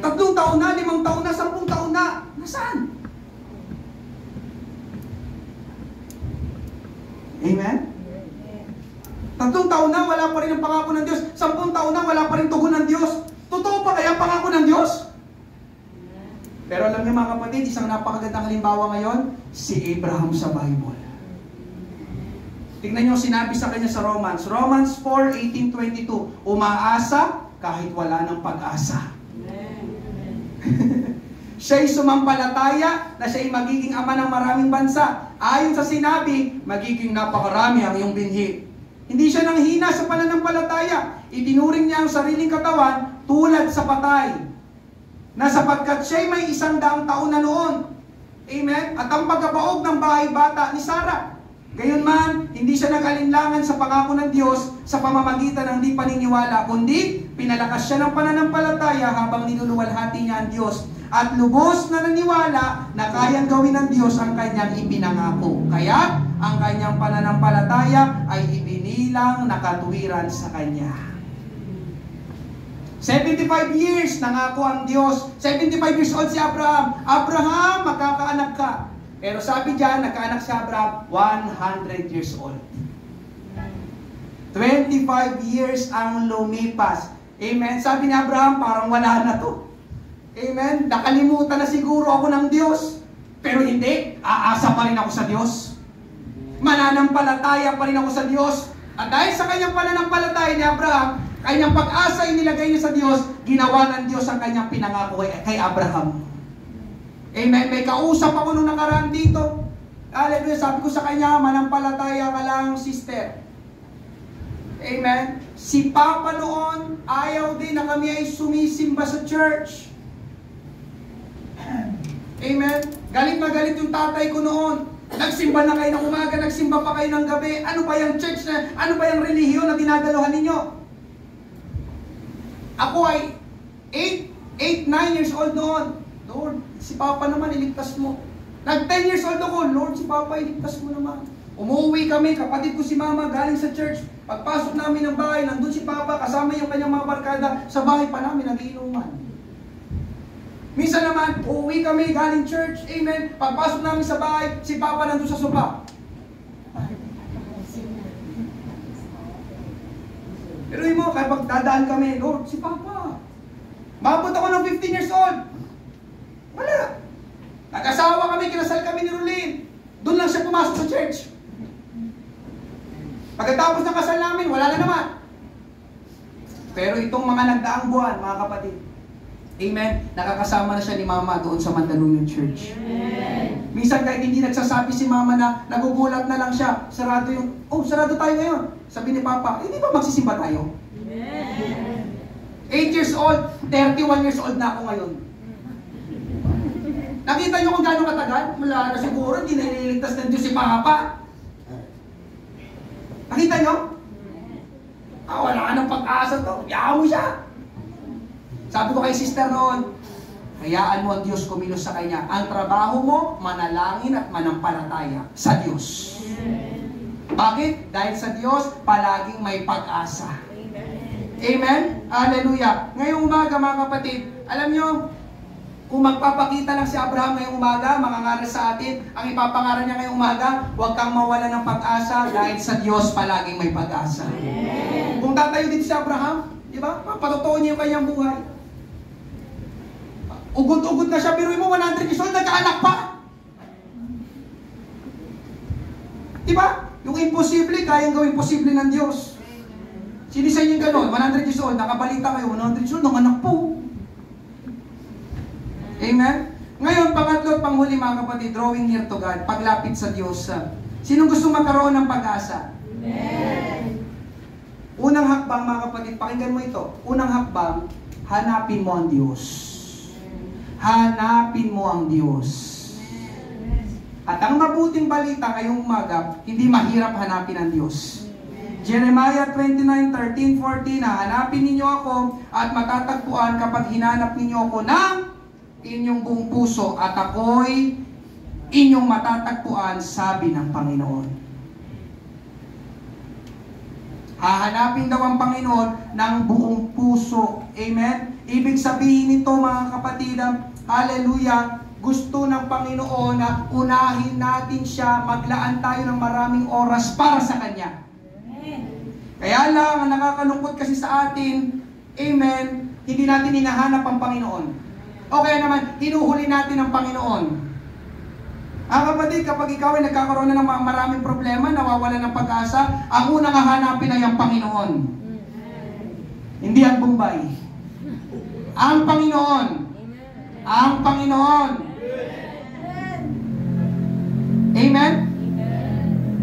3 taon na, 5 taon na, 10 taon na. Nasaan? Amen? 3 taon na, wala pa rin ang pangako ng Diyos. 10 taon na, wala pa rin tugon ng Diyos. Totoo pa kaya ang pangako ng Diyos? Pero alam niyo mga kapatid, isang napakagandang halimbawa ngayon, si Abraham sa Bible. Tingnan niyo sinabi sa kanya sa Romans 4:18-22, umaasa kahit wala ng pag-asa. Siya'y sumampalataya na siya'y magiging ama ng maraming bansa. Ayon sa sinabi, magiging napakarami ang iyong binhi. Hindi siya nanghina sa pananampalataya. Itinuring niya ang sariling katawan tulad sa patay, na sapagkat siya'y may 100 taon na noon. Amen? At ang pagkabaog ng bahay bata ni Sarah. Gayunman, hindi siya nag-alinlangan sa pangako ng Diyos sa pamamagitan ng di paniniwala, kundi pinalakas siya ng pananampalataya habang niluluwalhati niya ang Diyos. At lubos na naniwala na kayang gawin ng Diyos ang kanyang ipinangako. Kaya, ang kanyang pananampalataya ay ibinilang na katuwiran sa kanya. 75 years nangako ang Diyos. 75 years old si Abraham. Abraham, magkakaanak ka. Pero sabi diyan, nagkaanak si Abraham 100 years old. 25 years ang lumipas. Amen. Sabi ni Abraham, parang wala na to. Amen. Nakalimutan na siguro ako ng Diyos. Pero hindi, aasa pa rin ako sa Diyos. Mananampalataya pa rin ako sa Diyos. At dahil sa kanyang pananampalataya ni Abraham, kanyang pag-asa inilagay niya sa Diyos, ginawa ng Diyos ang kanyang pinangako kay Abraham. Amen. May kausap ako nung nakaraan dito. Hallelujah. Sabi ko sa kanya, manampalataya ka lang, sister. Amen. Si Papa noon, ayaw din na kami ay sumisimba sa church. Amen. Galit na galit yung tatay ko noon. Nagsimba na kayo ng umaga, nagsimba pa kayo ng gabi. Ano ba yung church na, ano ba yung relihiyon na dinadaluhan ninyo? Ako ay 9 years old noon. Lord, si Papa naman, iligtas mo. Nag-10 years old ako, Lord, si Papa, iligtas mo naman. Umuwi kami, kapatid ko si Mama, galing sa church. Pagpasok namin ng bahay, nandun si Papa, kasama yung kanyang mga barkada, sa bahay pa namin, nagiinuman. Minsan naman, uuwi kami, galing church, amen. Pagpasok namin sa bahay, si Papa nandun sa sopa. Pero mo, kaya pagdadaan kami, Lord, si Papa. Mabot ako ng 15 years old. Wala. Nag-asawa kami, kinasal kami ni Rolene. Doon lang siya pumasok sa church. Pagkatapos ng kasal namin, wala na naman. Pero itong mga nagdaang buwan, mga kapatid, amen, nakakasama na siya ni Mama doon sa Mandaluyong Church. Amen. Minsan kahit hindi nagsasabi si Mama na nagugulat na lang siya, sarado yung, sarado tayo ngayon. Sabi ni Papa, hindi ba magsisimba tayo? Amen. 8 years old, 31 years old na ako ngayon. Nakita niyo kung gaano katagal? Wala na siguro, hindi na ililigtas ng Diyos si Papa. Nakita niyo? Wala nang pag-asa to. Yaw mo siya. Sabi ko kay sister noon, hayaan mo ang Diyos kumilos sa kanya. Ang trabaho mo, manalangin at manampalataya sa Diyos. Bakit? Dahil sa Diyos, palaging may pag-asa. Amen? Hallelujah. Ngayong umaga, mga kapatid, alam nyo, kung magpapakita lang si Abraham ngayong umaga, mangangaral sa atin, ang ipapangaral niya ngayong umaga, huwag kang mawala ng pag-asa dahil sa Diyos palaging may pag-asa. Amen. Kung tatayo dito si Abraham, di ba? Patotoo niya yung kanyang buhay. Ugod-ugod na siya, biruin mo, 100 years old, nagkaanak pa. Di ba? Yung imposible, kayang gawin posible ng Diyos. Sinisign yung gano'n, 100 years old, nakabalita kayo, 100 years old, nanganak po. Amen? Ngayon, pangatlo at panghuli, mga kapatid, drawing near to God, paglapit sa Diyos. Sinong gusto magkaroon ng pag-asa? Amen. Unang hakbang, mga kapatid, pakinggan mo ito. Unang hakbang, hanapin mo ang Diyos. Hanapin mo ang Diyos. At ang mabuting balita ngayong umaga, hindi mahirap hanapin ang Diyos. Jeremiah 29:13-14, hanapin ninyo ako at matatagpuan kapag hinanap ninyo ako ng inyong buong puso at ako'y inyong matatagpuan, sabi ng Panginoon. Hahanapin daw ang Panginoon ng buong puso. Amen? Ibig sabihin nito, mga kapatid, hallelujah, gusto ng Panginoon na unahin natin siya, maglaan tayo ng maraming oras para sa Kanya. Kaya lang, ang nakakalungkot kasi sa atin, amen, hindi natin hinahanap ang Panginoon. O kaya naman, hinuhuli natin ang Panginoon. Kapatid, kapag ikaw ay nagkakaroon na ng maraming problema, nawawala ng pag-asa, ang unang hahanapin ay ang Panginoon. Hindi ang Bombay. Ang Panginoon. Ang Panginoon. Amen?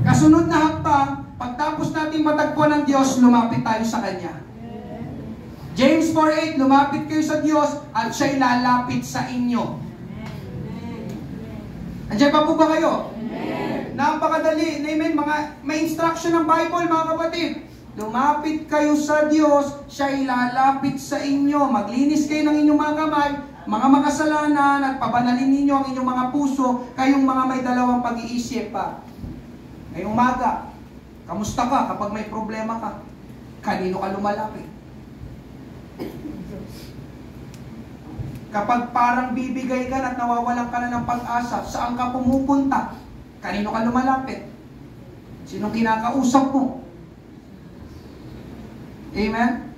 Kasunod na hakbang, pagtapos natin matagpuan ng Diyos, lumapit tayo sa Kanya. James 4:8, lumapit kayo sa Diyos at siya'y lalapit sa inyo. Andiyan pa po ba kayo? Amen. Napakadali. Amen. May instruction ng Bible, mga kapatid. Lumapit kayo sa Diyos, siya'y lalapit sa inyo. Maglinis kayo ng inyong mga kamay, mga makasalanan, at pabanalin ninyo ang inyong mga puso, kayong mga may dalawang pag-iisip pa. Ngayong umaga, kamusta ka kapag may problema ka? Kanino ka lumalapit? Kapag parang bibigay ka at nawawalan ka na ng pag-asa, saan ka pumupunta? Kanino ka lumalapit? Sinong kinakausap mo? Amen?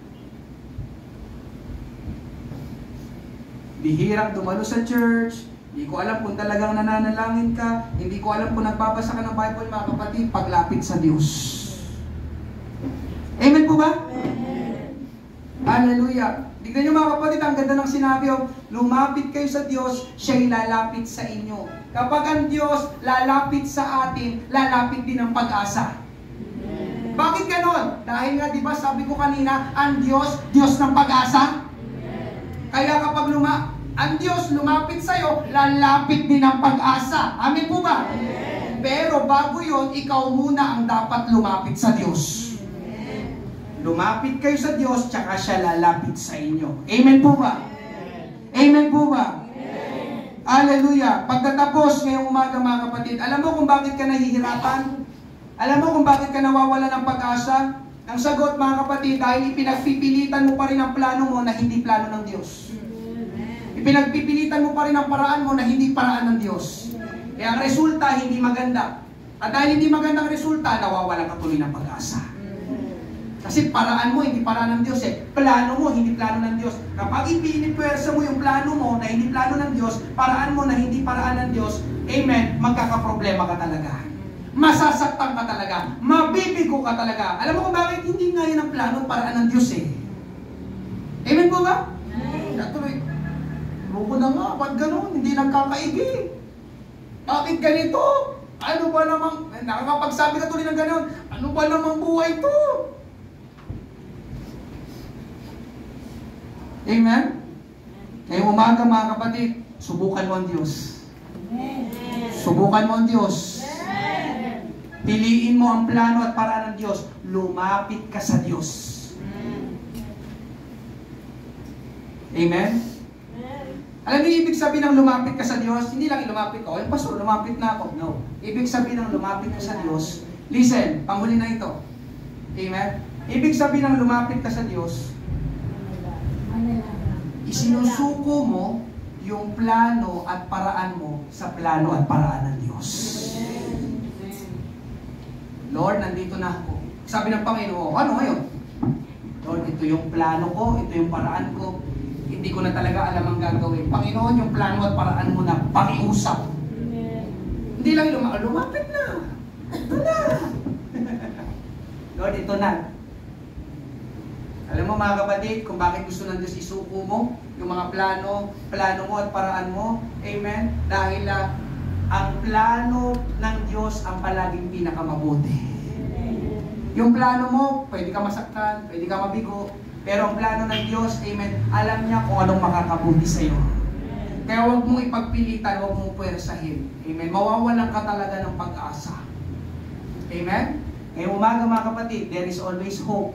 Bihirang dumalo sa church, hindi ko alam kung talagang nananalangin ka, hindi ko alam kung nagbabasa ka ng Bible, mga kapatid, paglapit sa Diyos. Amen po ba? Amen. Hallelujah. Tignan nyo mga kapatid, ang ganda ng sinabi, lumapit kayo sa Diyos, siya'y lalapit sa inyo. Kapag ang Diyos lalapit sa atin, lalapit din ang pag-asa. Bakit ganon? Dahil nga, di ba, sabi ko kanina, ang Diyos, Diyos ng pag-asa. Kaya kapag ang Diyos lumapit sa'yo, lalapit din ang pag-asa. Amen po ba? Amen. Pero bago yon, ikaw muna ang dapat lumapit sa Diyos. Amen. Lumapit kayo sa Diyos, tsaka siya lalapit sa inyo. Amen po ba? Amen po ba? Amen. Hallelujah. Pagkatapos ngayong umaga mga kapatid, alam mo kung bakit ka nahihirapan? Alam mo kung bakit ka nawawala ng pag-asa? Ang sagot mga kapatid, dahil ipinagpipilitan mo pa rin ang plano mo na hindi plano ng Diyos. Ipinagpipilitan mo pa rin ang paraan mo na hindi paraan ng Diyos. Kaya ang resulta, hindi maganda. At dahil hindi magandang resulta, nawawalan ka tuloy ng pag-asa. Kasi paraan mo, hindi paraan ng Diyos eh. Plano mo, hindi plano ng Diyos. Kapag ipinipwersa mo yung plano mo na hindi plano ng Diyos, paraan mo na hindi paraan ng Diyos, amen, magkakaproblema ka talaga. Masasaktan ka talaga. Mabibigo ka talaga. Alam mo kung bakit hindi nga yun ang plano at paraan ng Diyos eh. Amen po ba? Amen. Tuloy. Ruko na nga, ba't ganun? Hindi nagkakaigi. Bakit ganito? Ano ba namang, nakakapagsabi ka tuloy ng ganun, ano ba namang buhay to? Amen? Ngayong umaga mga kapatid, subukan mo ang Diyos. Subukan mo ang Diyos. Piliin mo ang plano at paraan ng Diyos. Lumapit ka sa Diyos. Amen? Alam niyo, ibig sabihin ng lumapit ka sa Diyos, hindi lang lumapit ka, oh, pastor, lumapit na ako. No. Ibig sabihin ng lumapit ka sa Diyos, listen, panghuli na ito. Amen? Ibig sabihin ng lumapit ka sa Diyos, isinusuko mo yung plano at paraan mo sa plano at paraan ng Diyos. Lord, nandito na ako. Sabi ng Panginoon, ano ngayon? Lord, ito yung plano ko, ito yung paraan ko. Hindi ko na talaga alam ang gagawin. Panginoon, yung plano at paraan mo na pakiusap. Hindi lang lumapit na. Ito na. Lord, ito na. Alam mo mga kapatid, kung bakit gusto ng Diyos isuko mo, yung mga plano mo at paraan mo, amen? Dahil ang plano ng Diyos ang palaging pinakamabuti. Yung plano mo, pwede ka masaktan, pwede ka mabigo, pero ang plano ng Diyos, amen, alam niya kung anong makakabuti sa iyo. Kaya huwag mong ipagpilitan, huwag mong puwersahin. Amen? Mawawalan ka talaga ng pag-asa. Amen? Ngayong umaga mga kapatid, there is always hope.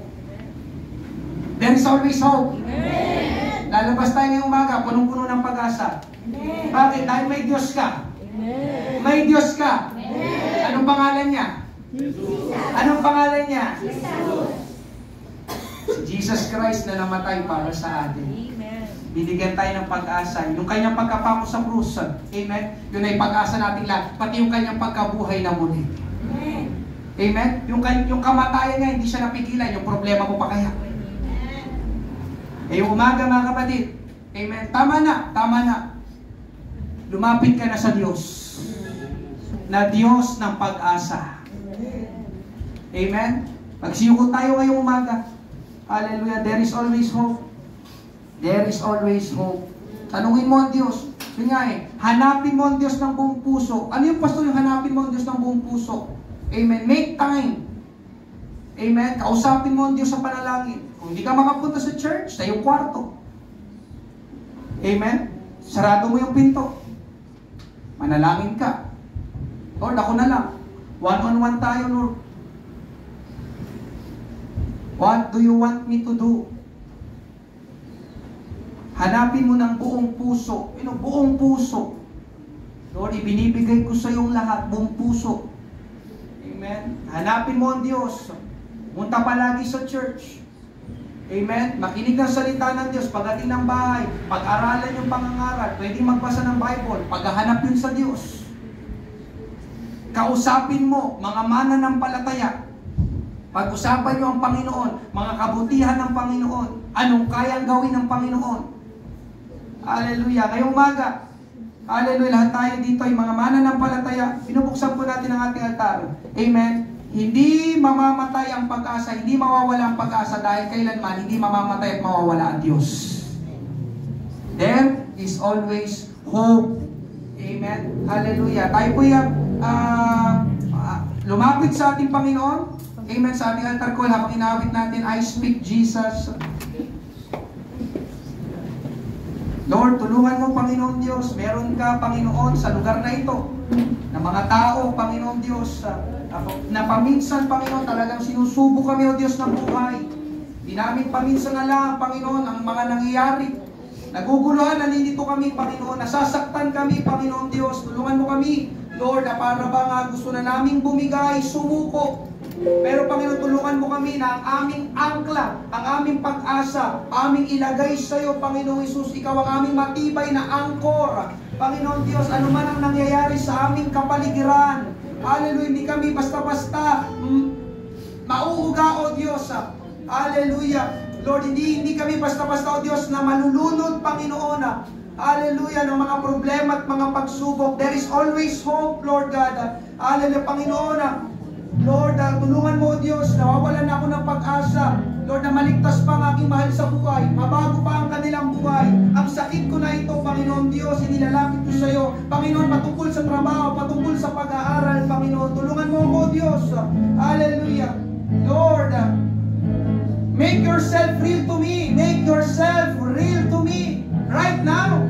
There is always hope. Amen. Lalabas tayo ngayong umaga, punong-puno ng pag-asa. Amen. Bakit? Dahil may Diyos ka. Amen. May Diyos ka. Amen. Anong pangalan niya? Jesus. Anong pangalan niya? Jesus. Si Jesus Christ na namatay para sa atin. Amen. Binigyan tayo ng pag-asa. Yung kanyang pagkapako sa krus, amen? Yun ay pag-asa natin lahat. Pati yung kanyang pagkabuhay na muli. Amen. Amen? Yung kamatayan niya, hindi siya napigilan. Yung problema mo pa kaya. Yung umaga mga kapatid, amen? Tama na. Lumapit ka na sa Diyos. Na Diyos ng pag-asa. Amen? Magsiyukot tayo ngayong umaga. Hallelujah. There is always hope. There is always hope. Tanungin mo ang Diyos. Yun nga hanapin mo ang Diyos ng buong puso. Ano yung pastor yung hanapin mo ang Diyos ng buong puso? Amen. Make time. Amen. Kausapin mo ang Diyos sa panalangin. Kung hindi ka makapunta sa church, sa iyong kwarto. Amen. Sarado mo yung pinto. Manalangin ka. Lord, ako na lang. One-on-one tayo, Lord. What do you want me to do? Hanapin mo ng buong puso. Buong puso. Lord, ibinibigay ko sa iyong lahat, buong puso. Amen. Amen? Hanapin mo ang Diyos. Punta palagi sa church. Amen? Makinig ng salita ng Diyos. Pagdating ng bahay, pag-aralan yung pangangaral, pwedeng magbasa ng Bible, paghahanap yun sa Diyos. Kausapin mo, mga mananampalataya. Pag-usapan nyo ang Panginoon, mga kabutihan ng Panginoon, anong kayang gawin ng Panginoon. Hallelujah. Ngayong umaga, hallelujah, lahat tayo dito ay mga mananampalataya. Pinubuksan po natin ang ating altar. Amen. Hindi mamamatay ang pag-asa, hindi mawawala ang pag-asa dahil kailanman hindi mamamatay at mawawala ang Diyos. There is always hope. Amen. Hallelujah. Tayo po yung lumapit sa ating Panginoon. Amen. Sa ating altar call, habang inawit natin, I speak Jesus. Lord, tulungan mo, Panginoon Diyos. Meron ka, Panginoon, sa lugar na ito, na mga tao, Panginoon Diyos, na paminsan, Panginoon, talagang sinusubo kami, O Diyos, ng buhay. Di namin paminsan na lang, Panginoon, ang mga nangyayari. Naguguluhan, nalilito kami, Panginoon. Nasasaktan kami, Panginoon Diyos. Tulungan mo kami, Lord, na para ba gusto na naming bumigay, sumuko. Pero Panginoon, tulungan mo kami na ang aming angkla, ang aming pag-asa, aming ilagay sa iyo, Panginoong Hesus. Ikaw ang aming matibay na angkor. Panginoon Diyos, ano man ang nangyayari sa aming kapaligiran, hallelujah, hindi kami basta-basta mauuga, O Diyos. Hallelujah. Lord, hindi kami basta-basta, O Diyos, na malulunod, Panginoon. Hallelujah, ng mga problema at mga pagsubok. There is always hope, Lord God. Hallelujah, Panginoon. Lord, tulungan mo, O Diyos, nawawalan na ako ng pag-asa. Lord, na maligtas pa ang aking mahal sa buhay. Mabago pa ang kanilang buhay. Ang sakit ko na ito, Panginoon Diyos, inilalapit ko sa iyo. Panginoon, patungkol sa trabaho, patungkol sa pag-aaral, Panginoon. Tulungan mo ako, Diyos. Hallelujah. Lord, make yourself real to me. Make yourself real to me right now.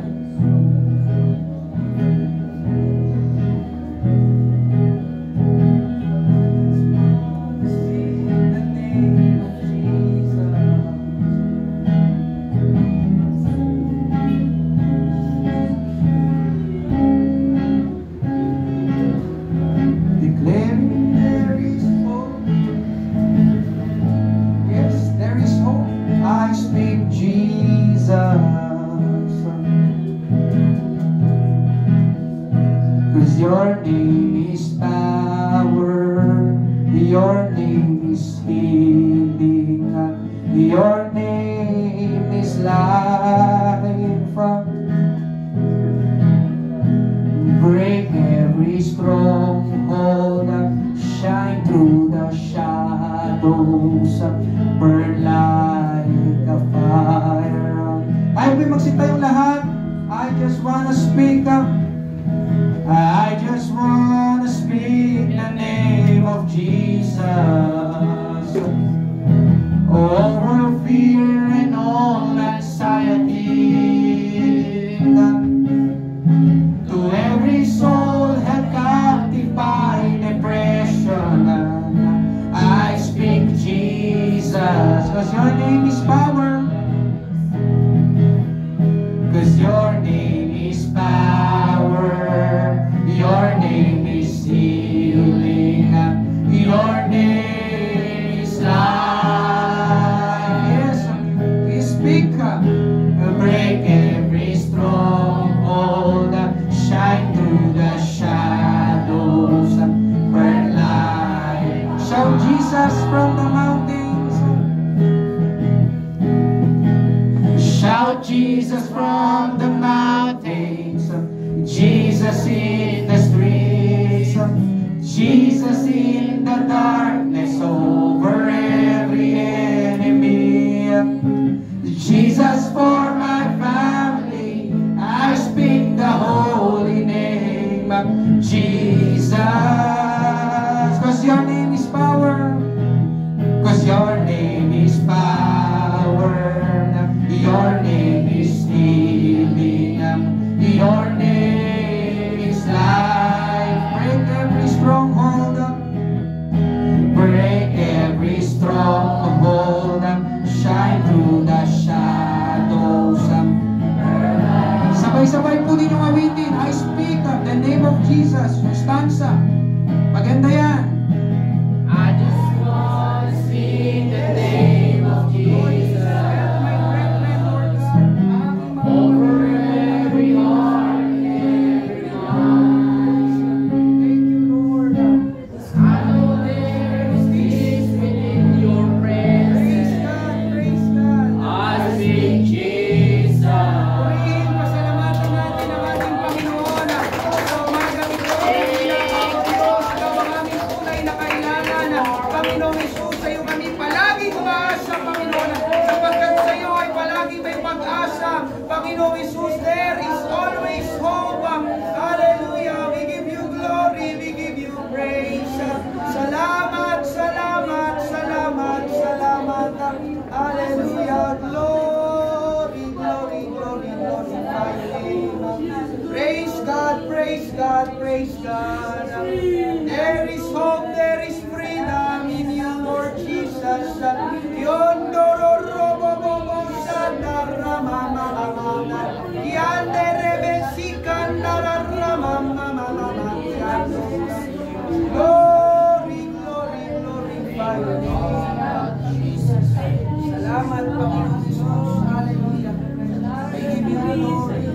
Your name is power, your name is healing, your name is life. Break every stronghold, shine through the shadows, burn like a fire. Tayo po'y magsitayong lahat. I just wanna speak up. I just want to speak the name of Jesus over fear and all anxiety. To every soul held captive by depression, I speak Jesus, 'cause your name is power, 'cause your name is power. Your name is healing, your name is life. Yes, we speak, break every stronghold, shine through the shadows, burn light. Shout Jesus from the mountains. Shout Jesus from the mountains. Jesus in the streets, Jesus in the darkness over every enemy, Jesus for my family, I speak the holy name, Jesus, 'cause your name is power, 'cause your name is power, your name is healing, your name is life. Break every stronghold, break every stronghold, shine through the shadows. Sabay-sabay po ninyong awitin. I speak the name of Jesus. Yung stanza, maganda yan. God, praise God. There is hope, there is freedom in you, Lord Jesus. Yondororobobobo sandaramamamamama. Yanderebesikandaramamamamama. Glory, glory, glorify your name. Salamat, Panginoon Jesus. Hallelujah. We give you glory.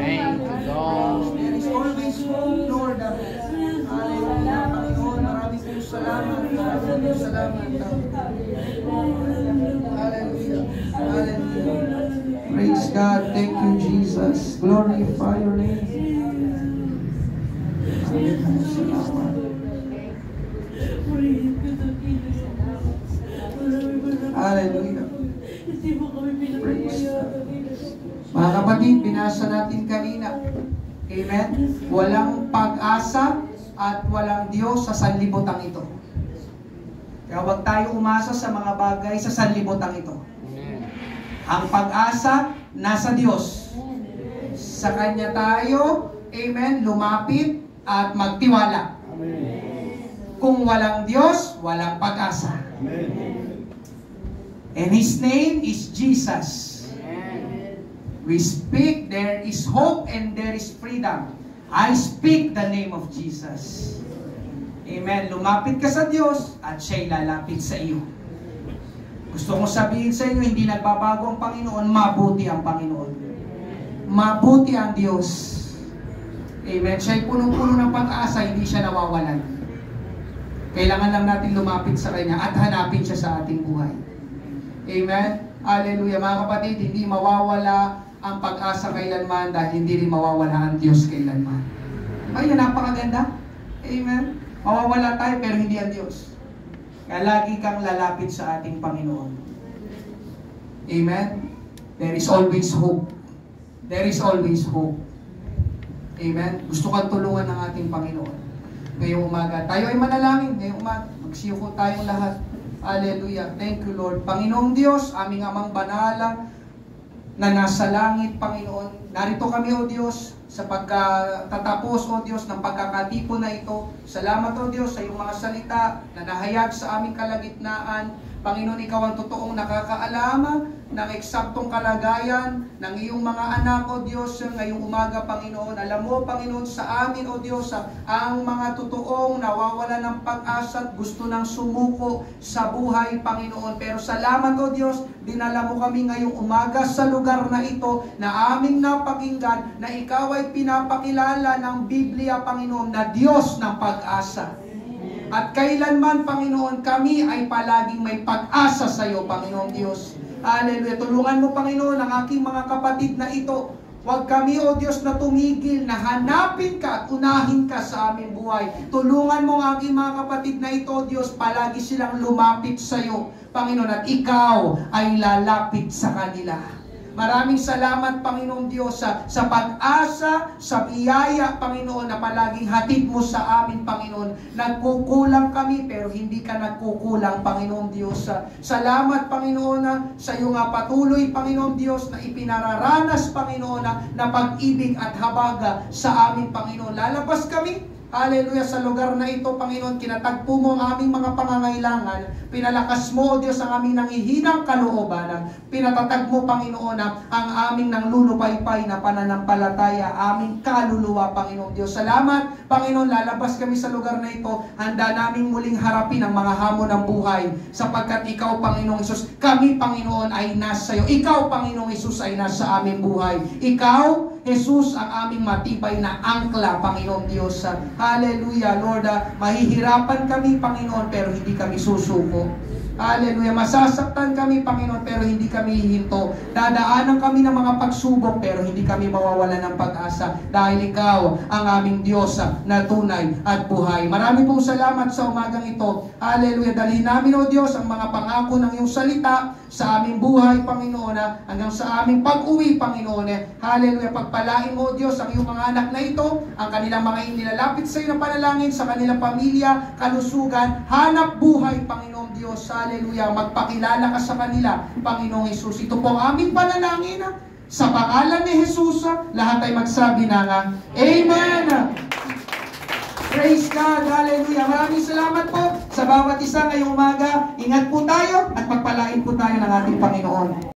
Thank you, Lord. There is always hope, Lord. Hallelujah, Panginoon. Maraming po salamat. Maraming po salamat. Hallelujah. Hallelujah. Praise God. Thank you, Jesus. Glorify your name. Salamat. Hallelujah. Praise God. Mga kapatid, binasa natin kanina. Amen? Walang pag-asa at walang Diyos sa sanlibutan ito. Kaya huwag tayo umasa sa mga bagay sa sanlibutan ito. Ang pag-asa nasa Diyos. Sa Kanya tayo, amen, lumapit at magtiwala. Kung walang Diyos, walang pag-asa. And His name is Jesus. We speak, there is hope and there is freedom. I speak the name of Jesus. Amen. Lumapit ka sa Diyos at siya'y lalapit sa iyo. Gusto kong sabihin sa inyo, hindi nagbabago ang Panginoon, mabuti ang Panginoon. Mabuti ang Diyos. Amen. Siya'y punong-puno ng pag-asa, hindi siya nawawalan. Kailangan lang natin lumapit sa Kanya at hanapin siya sa ating buhay. Amen. Hallelujah. Mga kapatid, hindi mawawala ang pag-asa kailanman dahil hindi rin mawawala ang Diyos kailanman. Ayun, napakaganda. Amen. Mawawala tayo pero hindi ang Diyos. Kaya lagi kang lalapit sa ating Panginoon. Amen. There is always hope. There is always hope. Amen. Gusto kang tulungan ng ating Panginoon. Ngayong umaga. Tayo ay manalangin. Ngayong umaga. Magsiyuko tayong lahat. Hallelujah. Thank you, Lord. Panginoong Diyos, aming amang banala na nasa langit, Panginoon. Narito kami, O Diyos, sa pagkatatapos, O Diyos, ng pagkakatipo na ito. Salamat, O Diyos, sa iyong mga salita na nahayag sa aming kalagitnaan. Panginoon, Ikaw ang totoong nakakaalama ng eksaktong kalagayan ng iyong mga anak, O Diyos, ngayong umaga, Panginoon. Alam mo, Panginoon, sa amin, O Diyos, ang mga totoong nawawala ng pag-asa at gusto ng sumuko sa buhay, Panginoon. Pero salamat, O Diyos, dinala mo kami ngayong umaga sa lugar na ito na aming napakinggan na Ikaw ay pinapakilala ng Biblia, Panginoon, na Diyos ng pag-asa. At kailanman, Panginoon, kami ay palaging may pag-asa sa iyo, Panginoon Diyos. Hallelujah. Tulungan mo, Panginoon, ang aking mga kapatid na ito. Huwag kami, O Diyos, na tumigil, na hanapin ka at unahin ka sa aming buhay. Tulungan mo ang aking mga kapatid na ito, O Diyos, palagi silang lumapit sa iyo, Panginoon, at Ikaw ay lalapit sa kanila. Maraming salamat, Panginoon Diyos, sa pag-asa, sa biyaya, Panginoon, na palaging hatid mo sa amin, Panginoon. Nagkukulang kami, pero hindi ka nagkukulang, Panginoon Diyos. Salamat, Panginoon, sa iyong patuloy, Panginoon Diyos, na ipinararanas, Panginoon, na pag-ibig at habaga sa amin, Panginoon. Lalabas kami, hallelujah, sa lugar na ito, Panginoon, kinatagpo mo ang aming mga pangangailangan. Pinalakas mo, O Diyos, ang aming nanghihinang kalooban. Pinatatag mo, Panginoon, ang aming nanglulupaypay na pananampalataya, aming kaluluwa, Panginoon Diyos. Salamat, Panginoon, lalabas kami sa lugar na ito. Handa naming muling harapin ang mga hamon ng buhay. Sapagkat Ikaw, Panginoong Isus, kami, Panginoon, ay nasa iyo. Ikaw, Panginoong Isus, ay nasa aming buhay. Ikaw, Jesus, ang aming matibay na angkla, Panginoon Diyos. Hallelujah, Lord. Mahihirapan kami, Panginoon, pero hindi kami susuko. Hallelujah. Masasaktan kami, Panginoon, pero hindi kami hihinto. Dadaanan kami ng mga pagsubok, pero hindi kami mawawalan ng pag-asa. Dahil Ikaw ang aming Diyos na tunay at buhay. Marami pong salamat sa umagang ito. Hallelujah. Dalhin namin, O Diyos, ang mga pangako ng iyong salita sa aming buhay, Panginoon, hanggang sa aming pag-uwi, Panginoon. Hallelujah. Pagpalain mo, O Diyos, ang iyong mga anak na ito, ang kanilang mga inilalapit sa iyo na panalangin, sa kanilang pamilya, kalusugan, hanap buhay, Panginoon Diyos. Hallelujah. Magpakilala ka sa kanila, Panginoong Hesus. Ito po ang aming panalangin. Sa pangalan ni Jesus, lahat ay magsabi na nga, Amen. Praise God. Hallelujah. Maraming salamat po sa bawat isa ngayong umaga. Ingat po tayo at pagpalain po tayo ng ating Panginoon.